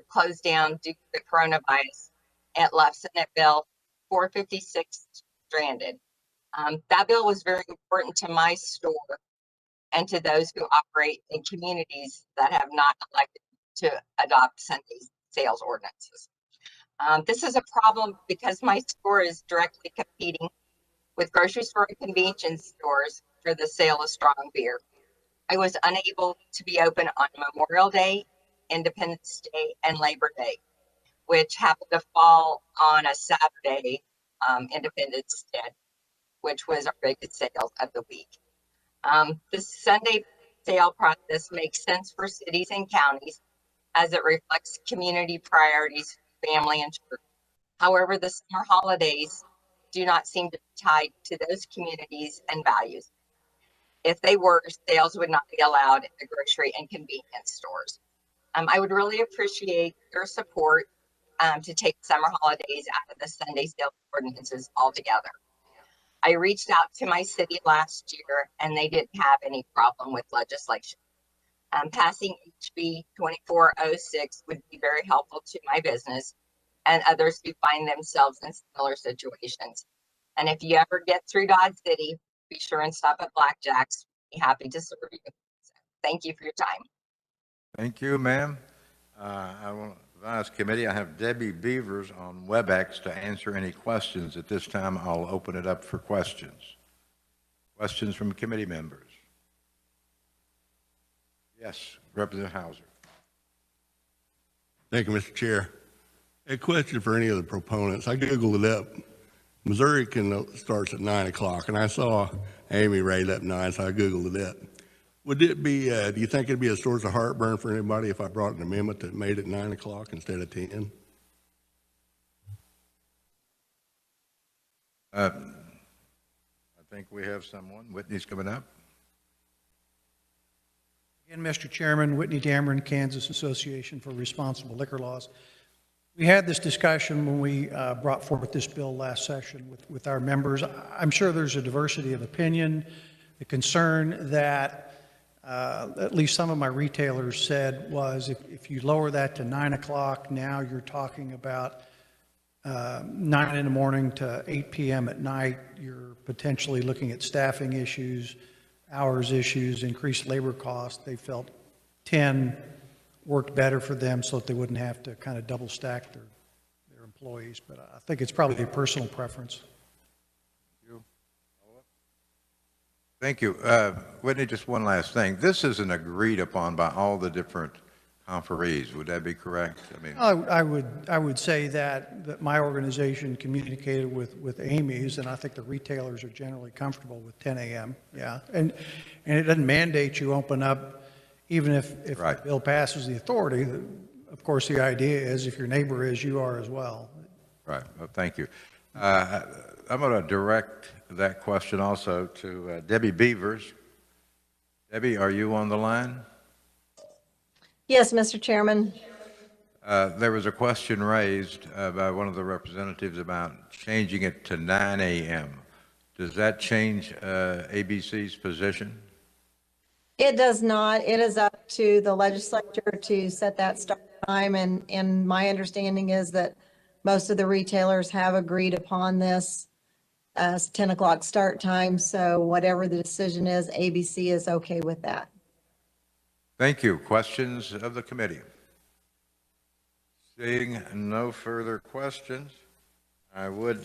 U: closed down due to the coronavirus and left Senate Bill 456 stranded. That bill was very important to my store and to those who operate in communities that have not elected to adopt Sunday sales ordinances. This is a problem because my store is directly competing with grocery store and convenience stores for the sale of strong beer. I was unable to be open on Memorial Day, Independence Day, and Labor Day, which happened to fall on a Saturday, Independence Day, which was our biggest sales of the week. The Sunday sale process makes sense for cities and counties as it reflects community priorities, family, and church. However, the summer holidays do not seem to be tied to those communities and values. If they were, sales would not be allowed in the grocery and convenience stores. I would really appreciate your support to take summer holidays out of the Sunday sales ordinances altogether. I reached out to my city last year and they didn't have any problem with legislation. Passing HB 2406 would be very helpful to my business and others who find themselves in similar situations. And if you ever get through Dodge City, be sure and stop at Blackjack's. Be happy to serve you. So, thank you for your time.
A: Thank you, ma'am. I want to advise committee, I have Debbie Beavers on WebEx to answer any questions. At this time, I'll open it up for questions. Questions from committee members? Yes, Representative Hauser.
B: Thank you, Mr. Chair. A question for any of the proponents. I Googled it up. Missouri starts at 9 o'clock, and I saw Amy raised up 9, so I Googled it up. Would it be, do you think it'd be a source of heartburn for anybody if I brought an amendment that made it 9 o'clock instead of 10?
A: I think we have someone. Whitney's coming up.
R: Again, Mr. Chairman, Whitney Dameron, Kansas Association for Responsible Liquor Laws. We had this discussion when we brought forth this bill last session with our members. I'm sure there's a diversity of opinion. The concern that at least some of my retailers said was if you lower that to 9 o'clock, now you're talking about 9 in the morning to 8 p.m. at night. You're potentially looking at staffing issues, hours issues, increased labor costs. They felt 10 worked better for them so that they wouldn't have to kind of double stack their employees. But I think it's probably a personal preference.
A: Thank you. Whitney, just one last thing. This isn't agreed upon by all the different conferees. Would that be correct? I mean,
R: I would say that my organization communicated with Amy's, and I think the retailers are generally comfortable with 10 a.m. Yeah, and it doesn't mandate you open up, even if
A: right.
R: The bill passes the authority. Of course, the idea is if your neighbor is, you are as well.
A: Right. Well, thank you. I'm going to direct that question also to Debbie Beavers. Debbie, are you on the line?
V: Yes, Mr. Chairman.
A: There was a question raised by one of the representatives about changing it to 9 a.m. Does that change ABC's position?
V: It does not. It is up to the legislature to set that start time, and my understanding is that most of the retailers have agreed upon this 10 o'clock start time, so whatever the decision is, ABC is okay with that.
A: Thank you. Questions of the committee? Seeing no further questions, I would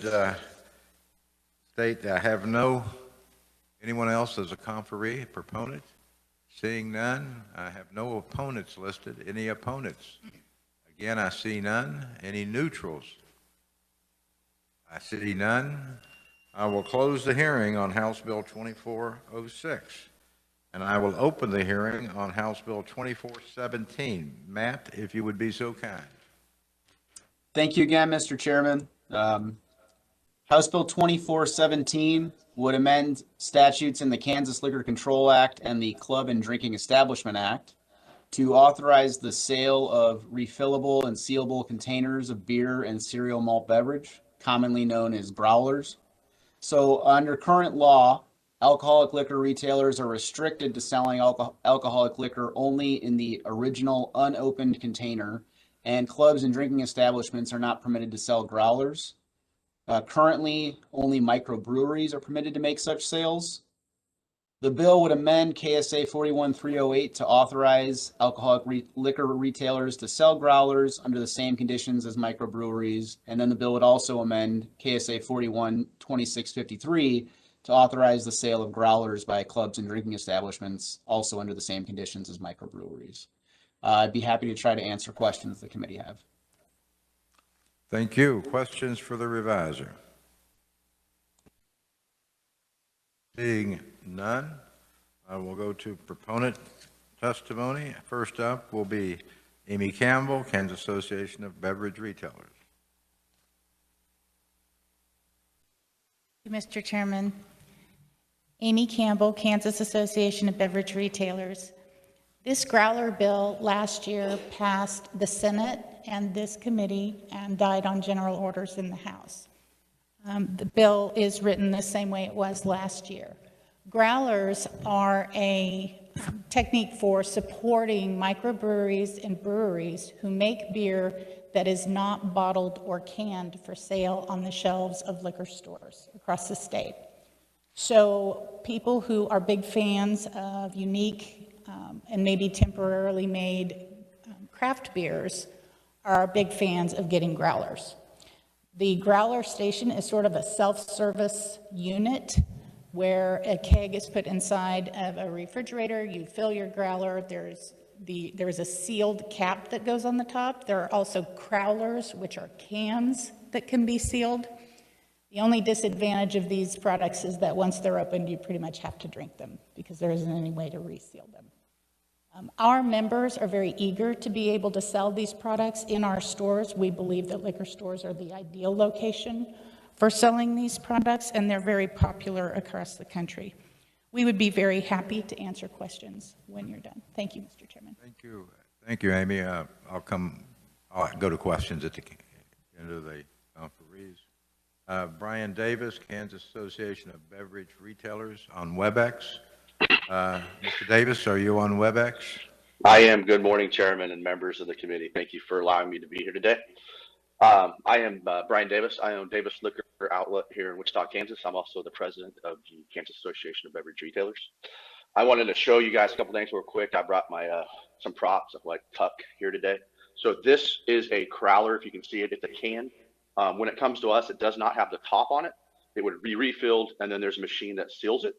A: state I have anyone else as a conferee, proponent. Seeing none, I have no opponents listed. Any opponents? Again, I see none. Any neutrals? I see none. I will close the hearing on House Bill 2406, and I will open the hearing on House Bill 2417. Matt, if you would be so kind.
D: Thank you again, Mr. Chairman. House Bill 2417 would amend statutes in the Kansas Liquor Control Act and the Club and Drinking Establishment Act to authorize the sale of refillable and sealable containers of beer and cereal malt beverage, commonly known as growlers. So under current law, alcoholic liquor retailers are restricted to selling alcoholic liquor only in the original unopened container, and clubs and drinking establishments are not permitted to sell growlers. Currently, only microbreweries are permitted to make such sales. The bill would amend KSA 41308 to authorize alcoholic liquor retailers to sell growlers under the same conditions as microbreweries. And then the bill would also amend KSA 412653 to authorize the sale of growlers by clubs and drinking establishments, also under the same conditions as microbreweries. I'd be happy to try to answer questions the committee have.
A: Thank you. Questions for the reviser? Seeing none, I will go to proponent testimony. First up will be Amy Campbell, Kansas Association of Beverage Retailers.
Q: Mr. Chairman, Amy Campbell, Kansas Association of Beverage Retailers. This growler bill last year passed the Senate and this committee and died on general orders in the House. The bill is written the same way it was last year. Growlers are a technique for supporting microbreweries and breweries who make beer that is not bottled or canned for sale on the shelves of liquor stores across the state. So people who are big fans of unique and maybe temporarily made craft beers are big fans of getting growlers. The growler station is sort of a self-service unit where a keg is put inside of a refrigerator. You fill your growler. There's a sealed cap that goes on the top. There are also crowlers, which are cans that can be sealed. The only disadvantage of these products is that once they're opened, you pretty much have to drink them because there isn't any way to reseal them. Our members are very eager to be able to sell these products in our stores. We believe that liquor stores are the ideal location for selling these products, and they're very popular across the country. We would be very happy to answer questions when you're done. Thank you, Mr. Chairman.
A: Thank you. Thank you, Amy. I'll go to questions at the end of the conferees. Brian Davis, Kansas Association of Beverage Retailers on Webex. Mr. Davis, are you on Webex?
C: I am. Good morning, Chairman and members of the committee. Thank you for allowing me to be here today. I am Brian Davis. I own Davis Liquor Outlet here in Wichita, Kansas. I'm also the president of the Kansas Association of Beverage Retailers. I wanted to show you guys a couple things real quick. I brought my some props of like Tuck here today. So this is a crowler. If you can see it, it's a can. When it comes to us, it does not have the top on it. It would be refilled, and then there's a machine that seals it.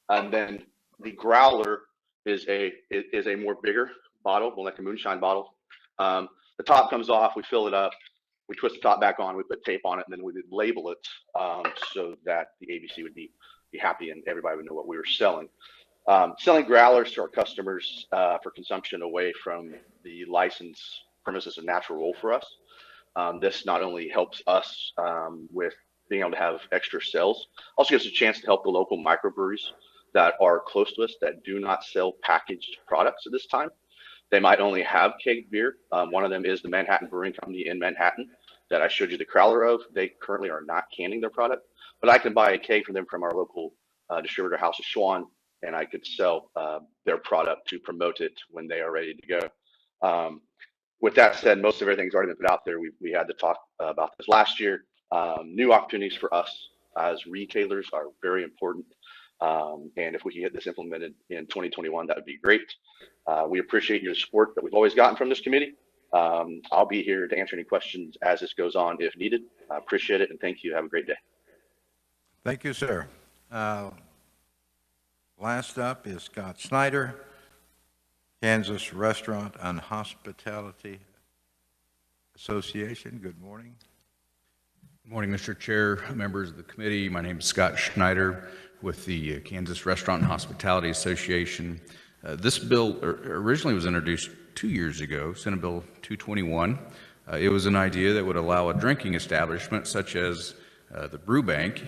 C: And then the growler is a more bigger bottle, more like a moonshine bottle. The top comes off, we fill it up, we twist the top back on, we put tape on it, and then we would label it so that the ABC would be happy and everybody would know what we were selling. Selling growlers to our customers for consumption away from the licensed premises of natural role for us. This not only helps us with being able to have extra sales, also gives us a chance to help the local microbreweries that are close to us that do not sell packaged products at this time. They might only have keg beer. One of them is the Manhattan Brewing Company in Manhattan that I showed you the crowler of. They currently are not canning their product, but I can buy a keg from them from our local distributor, House of Schwan, and I could sell their product to promote it when they are ready to go. With that said, most of everything's already been put out there. We had to talk about this last year. New opportunities for us as retailers are very important. And if we can get this implemented in 2021, that would be great. We appreciate your support that we've always gotten from this committee. I'll be here to answer any questions as this goes on if needed. I appreciate it, and thank you. Have a great day.
A: Thank you, sir. Last up is Scott Snyder, Kansas Restaurant and Hospitality Association. Good morning.
E: Good morning, Mr. Chair, members of the committee. My name is Scott Snyder with the Kansas Restaurant and Hospitality Association. This bill originally was introduced 2 years ago, Senate Bill 221. It was an idea that would allow a drinking establishment such as the Brew Bank,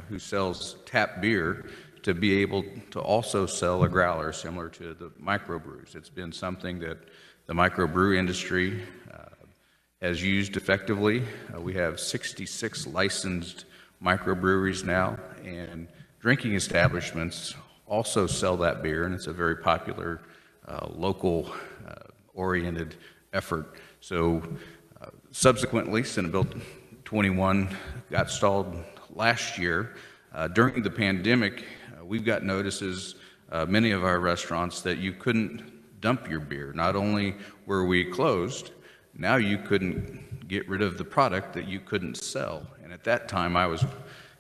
E: who sells tap beer, to be able to also sell a growler similar to the microbrews. It's been something that the microbrew industry has used effectively. We have 66 licensed microbreweries now, and drinking establishments also sell that beer, and it's a very popular local oriented effort. So subsequently, Senate Bill 21 got stalled last year. During the pandemic, we've got notices, many of our restaurants, that you couldn't dump your beer. Not only were we closed, now you couldn't get rid of the product that you couldn't sell. And at that time, I was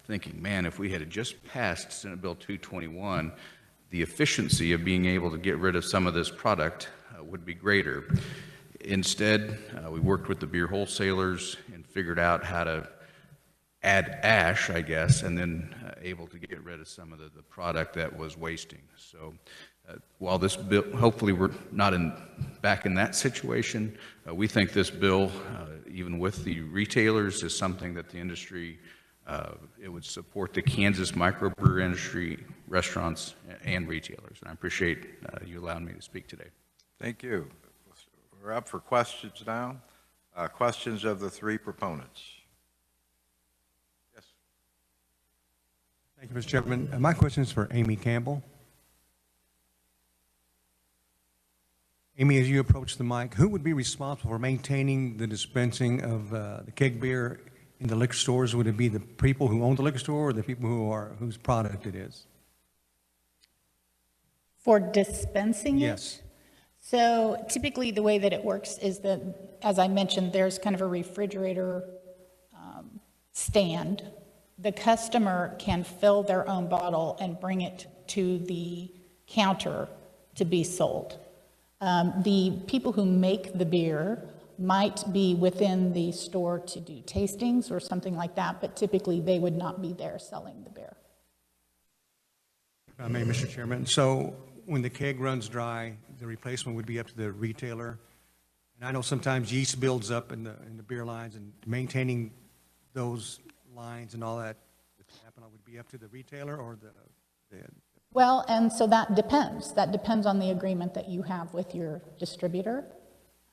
E: thinking, man, if we had just passed Senate Bill 221, the efficiency of being able to get rid of some of this product would be greater. Instead, we worked with the beer wholesalers and figured out how to add ash, I guess, and then able to get rid of some of the product that was wasting. So while this bill, hopefully we're not back in that situation, we think this bill, even with the retailers, is something that the industry, it would support the Kansas microbrewer industry, restaurants, and retailers. And I appreciate you allowing me to speak today.
A: Thank you. We're up for questions now. Questions of the three proponents. Yes.
W: Thank you, Mr. Chairman. My question is for Amy Campbell. Amy, as you approach the mic, who would be responsible for maintaining the dispensing of the keg beer in the liquor stores? Would it be the people who own the liquor store or the people whose product it is?
Q: For dispensing it?
W: Yes.
Q: So typically the way that it works is that, as I mentioned, there's kind of a refrigerator stand the customer can fill their own bottle and bring it to the counter to be sold. The people who make the beer might be within the store to do tastings or something like that, but typically they would not be there selling the beer.
W: If I may, Mr. Chairman. So when the keg runs dry, the replacement would be up to the retailer. And I know sometimes yeast builds up in the beer lines, and maintaining those lines and all that would be up to the retailer or the
Q: Well, and so that depends. That depends on the agreement that you have with your distributor.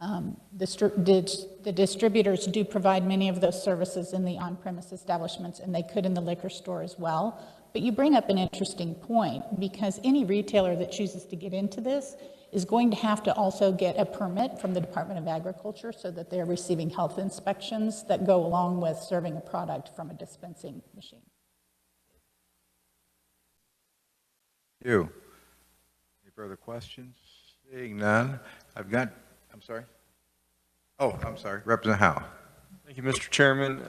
Q: The distributors do provide many of those services in the on-premise establishments, and they could in the liquor store as well. But you bring up an interesting point, because any retailer that chooses to get into this is going to have to also get a permit from the Department of Agriculture so that they're receiving health inspections that go along with serving a product from a dispensing machine.
A: Thank you. Any further questions? Seeing none, I'm sorry. Oh, I'm sorry, Representative Howe.
G: Thank you, Mr. Chairman.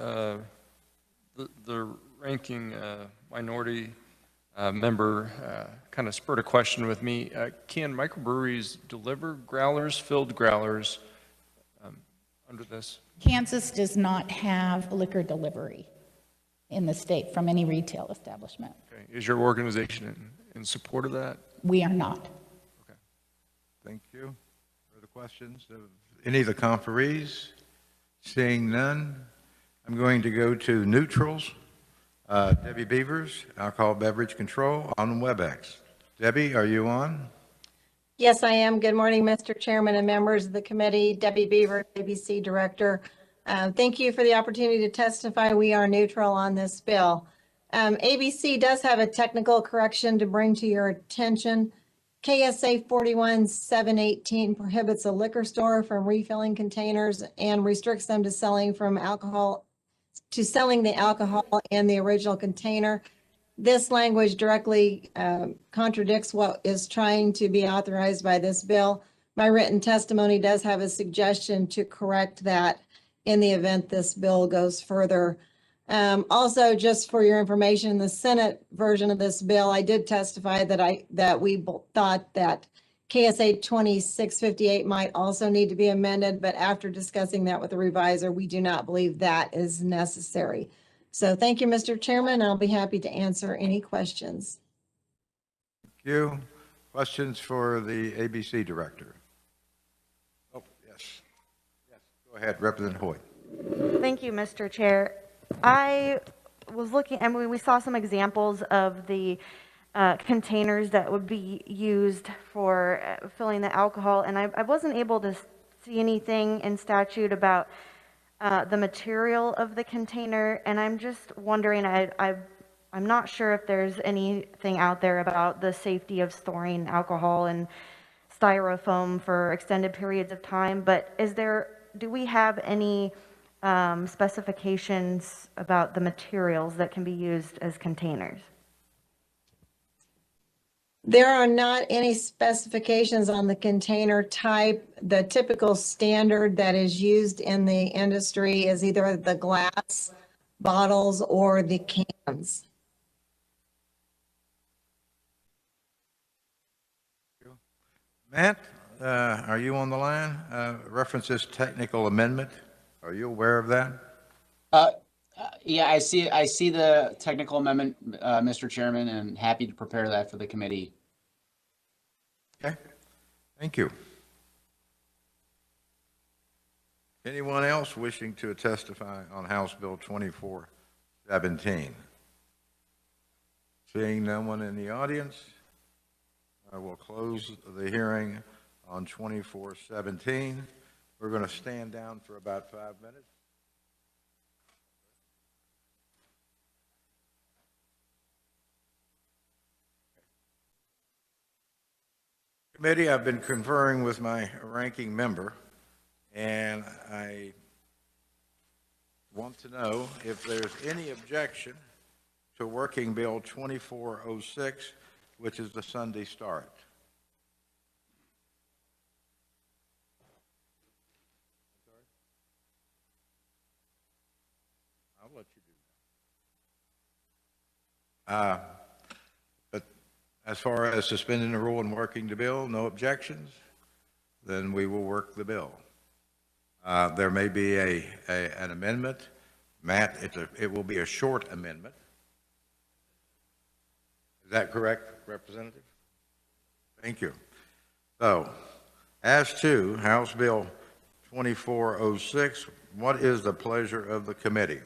G: The ranking minority member kind of spurred a question with me. Can microbreweries deliver growlers, filled growlers under this?
Q: Kansas does not have liquor delivery in the state from any retail establishment.
G: Okay. Is your organization in support of that?
Q: We are not.
G: Okay.
A: Thank you. Further questions of any of the conferees? Seeing none, I'm going to go to neutrals. Debbie Beavers, Alcohol Beverage Control on Webex. Debbie, are you on?
V: Yes, I am. Good morning, Mr. Chairman and members of the committee. Debbie Beaver, ABC Director. Thank you for the opportunity to testify. We are neutral on this bill. ABC does have a technical correction to bring to your attention. KSA 41718 prohibits a liquor store from refilling containers and restricts them to selling the alcohol in the original container. This language directly contradicts what is trying to be authorized by this bill. My written testimony does have a suggestion to correct that in the event this bill goes further. Also, just for your information, the Senate version of this bill, I did testify that we thought that KSA 2658 might also need to be amended, but after discussing that with the reviser, we do not believe that is necessary. So thank you, Mr. Chairman. I'll be happy to answer any questions.
A: Thank you. Questions for the ABC Director? Oh, yes. Yes, go ahead, Representative Hoyt.
I: Thank you, Mr. Chair. I was looking, and we saw some examples of the containers that would be used for filling the alcohol, and I wasn't able to see anything in statute about the material of the container, and I'm just wondering, I'm not sure if there's anything out there about the safety of storing alcohol in styrofoam for extended periods of time, but do we have any specifications about the materials that can be used as containers?
V: There are not any specifications on the container type. The typical standard that is used in the industry is either the glass bottles or the cans.
A: Matt, are you on the line? References technical amendment. Are you aware of that?
D: Yeah, I see the technical amendment, Mr. Chairman, and happy to prepare that for the committee.
A: Okay, thank you. Anyone else wishing to testify on House Bill 2417? Seeing no one in the audience, I will close the hearing on 2417. We're going to stand down for about 5 minutes. Committee, I've been conferring with my ranking member, and I want to know if there's any objection to Working Bill 2406, which is the Sunday start. I'll let you do But as far as suspending the rule and working the bill, no objections, then we will work the bill. There may be an amendment. Matt, it will be a short amendment. Is that correct, Representative? Thank you. So, as to House Bill 2406, what is the pleasure of the committee?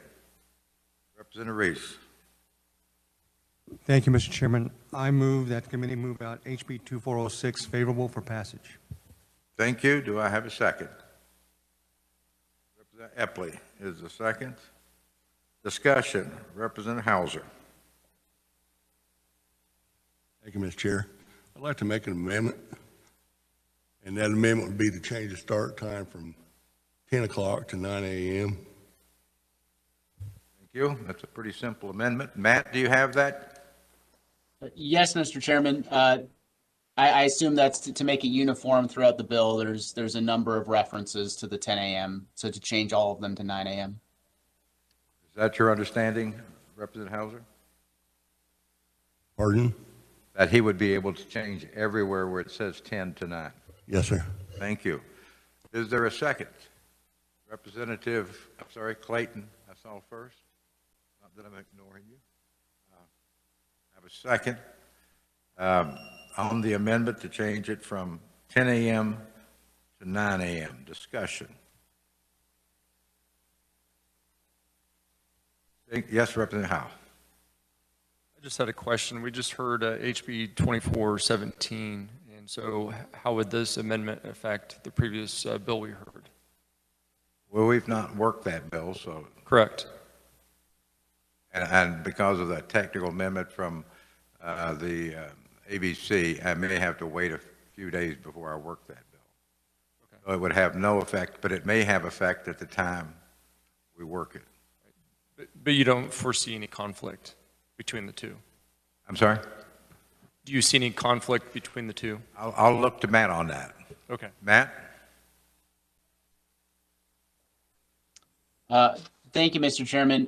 A: Representative Reese.
W: Thank you, Mr. Chairman. I move that the committee move out HB 2406 favorable for passage.
A: Thank you. Do I have a second? Representative Epley is the second. Discussion. Representative Hauser.
B: Thank you, Mr. Chair. I'd like to make an amendment, and that amendment would be to change the start time from 10 o'clock to 9 a.m.
A: Thank you. That's a pretty simple amendment. Matt, do you have that?
D: Yes, Mr. Chairman. I assume that's to make it uniform throughout the bill. There's a number of references to the 10 a.m., so to change all of them to 9 a.m.
A: Is that your understanding, Representative Hauser?
B: Pardon?
A: That he would be able to change everywhere where it says 10 to 9?
B: Yes, sir.
A: Thank you. Is there a second? Representative, I'm sorry, Clayton, I saw first. Not that I'm ignoring you. I have a second on the amendment to change it from 10 a.m. to 9 a.m. Discussion. Yes, Representative Howe.
G: I just had a question. We just heard HB 2417, and so how would this amendment affect the previous bill we heard?
A: Well, we've not worked that bill, so.
G: Correct.
A: And because of that technical amendment from the ABC, I may have to wait a few days before I work that bill. Okay. So it would have no effect, but it may have effect at the time we work it.
G: But you don't foresee any conflict between the two?
A: I'm sorry?
G: Do you see any conflict between the two?
A: I'll look to Matt on that.
G: Okay.
A: Matt?
D: Thank you, Mr. Chairman.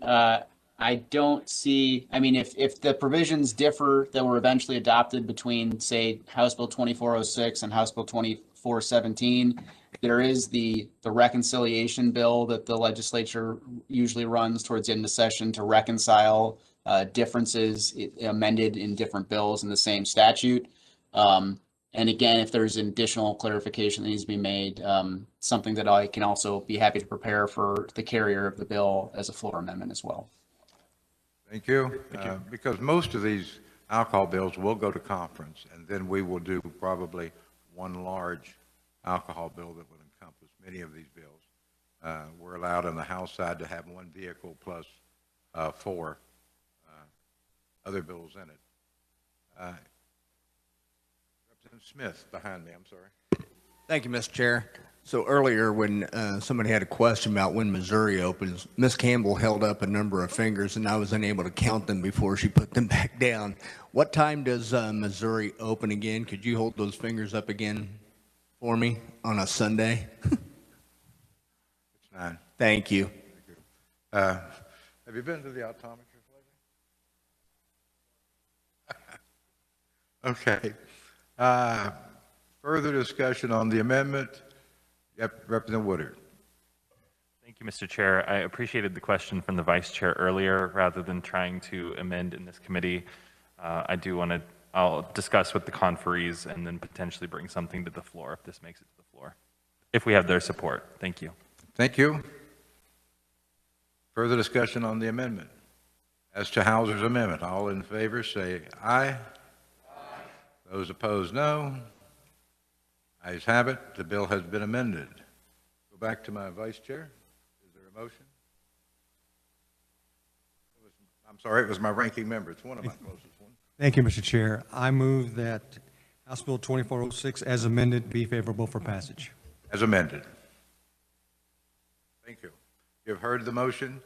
D: I don't see, I mean, if the provisions differ that were eventually adopted between, say, House Bill 2406 and House Bill 2417, there is the reconciliation bill that the legislature usually runs towards the end of the session to reconcile differences amended in different bills in the same statute. And again, if there's additional clarification that needs to be made, something that I can also be happy to prepare for the carrier of the bill as a floor amendment as well.
A: Thank you. Because most of these alcohol bills will go to conference, and then we will do probably one large alcohol bill that would encompass many of these bills. We're allowed on the House side to have one vehicle plus 4 other bills in it. Representative Smith behind me, I'm sorry.
J: Thank you, Mr. Chair. So earlier when somebody had a question about when Missouri opens, Ms. Campbell held up a number of fingers and I was unable to count them before she put them back down. What time does Missouri open again? Could you hold those fingers up again for me on a Sunday?
A: It's 9.
J: Thank you.
A: Thank you. Have you been to the optometrist lately? Okay. Further discussion on the amendment. Yep, Representative Woodard.
K: Thank you, Mr. Chair. I appreciated the question from the Vice Chair earlier. Rather than trying to amend in this committee, I'll discuss with the conferees and then potentially bring something to the floor if this makes it to the floor, if we have their support. Thank you.
A: Thank you. Further discussion on the amendment. As to Hauser's amendment, all in favor say aye. Aye. Those opposed, no. Ayes have it. The bill has been amended. Go back to my vice chair. Is there a motion? I'm sorry, it was my ranking member. It's one of my closest ones.
W: Thank you, Mr. Chair. I move that House Bill 2406 as amended be favorable for passage.
A: As amended. Thank you. You've heard the motion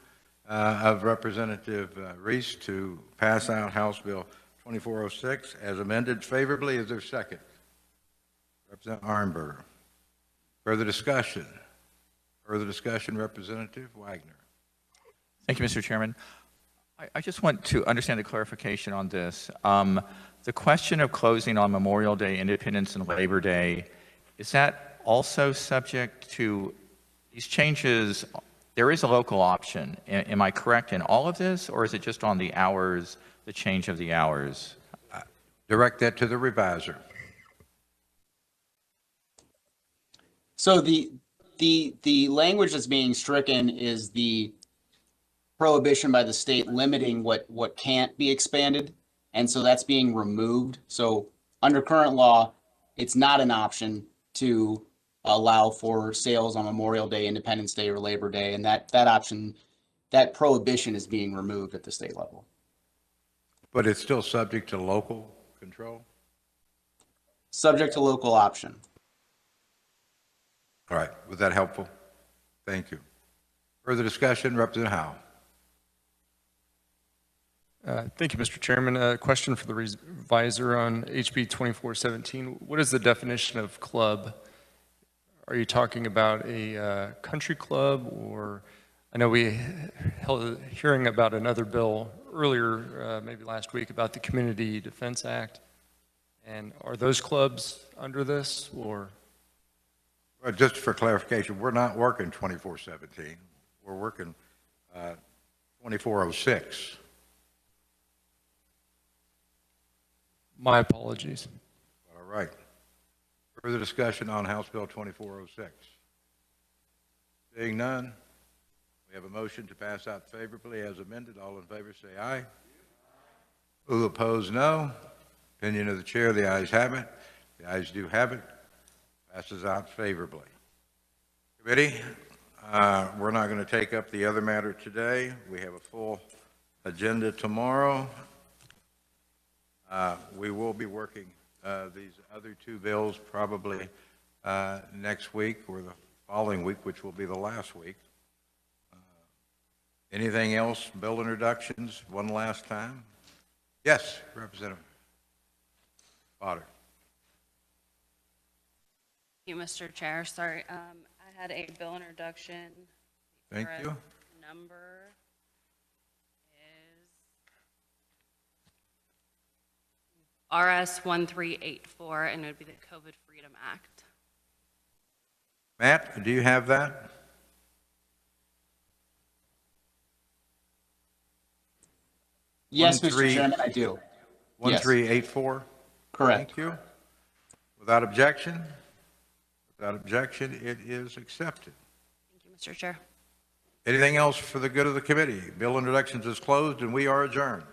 A: of Representative Reese to pass out House Bill 2406 as amended favorably. Is there a second? Representative Arnberger. Further discussion? Further discussion, Representative Wagner.
N: Thank you, Mr. Chairman. I just want to understand the clarification on this. The question of closing on Memorial Day, Independence, and Labor Day, is that also subject to these changes? There is a local option. Am I correct in all of this, or is it just on the hours, the change of the hours?
A: Direct that to the reviser.
D: So the language that's being stricken is the prohibition by the state limiting what can't be expanded. And so that's being removed. So under current law, it's not an option to allow for sales on Memorial Day, Independence Day, or Labor Day. And that option, that prohibition is being removed at the state level.
A: But it's still subject to local control?
D: Subject to local option.
A: All right, was that helpful? Thank you. Further discussion, Representative Howe.
G: Thank you, Mr. Chairman. A question for the reviser on HB 2417. What is the definition of club? Are you talking about a country club, or I know we held a hearing about another bill earlier, maybe last week, about the Community Defense Act. And are those clubs under this, or?
A: Well, just for clarification, we're not working 2417. We're working 2406.
G: My apologies.
A: All right. Further discussion on House Bill 2406. Seeing none, we have a motion to pass out favorably as amended. All in favor say aye. Who oppose, no. Opinion of the chair, the ayes have it. The ayes do have it. Passes out favorably. Committee, we're not going to take up the other matter today. We have a full agenda tomorrow. We will be working these other two bills probably next week or the following week, which will be the last week. Anything else? Bill introductions one last time? Yes, Representative Potter.
H: Thank you, Mr. Chair. Sorry, I had a bill introduction.
A: Thank you.
H: Number is RS 1384, and it would be the COVID Freedom Act.
A: Matt, do you have that?
D: Yes, Mr. Chairman, I do.
A: 1384?
D: Correct.
A: Thank you. Without objection? Without objection, it is accepted.
H: Thank you, Mr. Chair.
A: Anything else for the good of the committee? Bill introductions is closed and we are adjourned.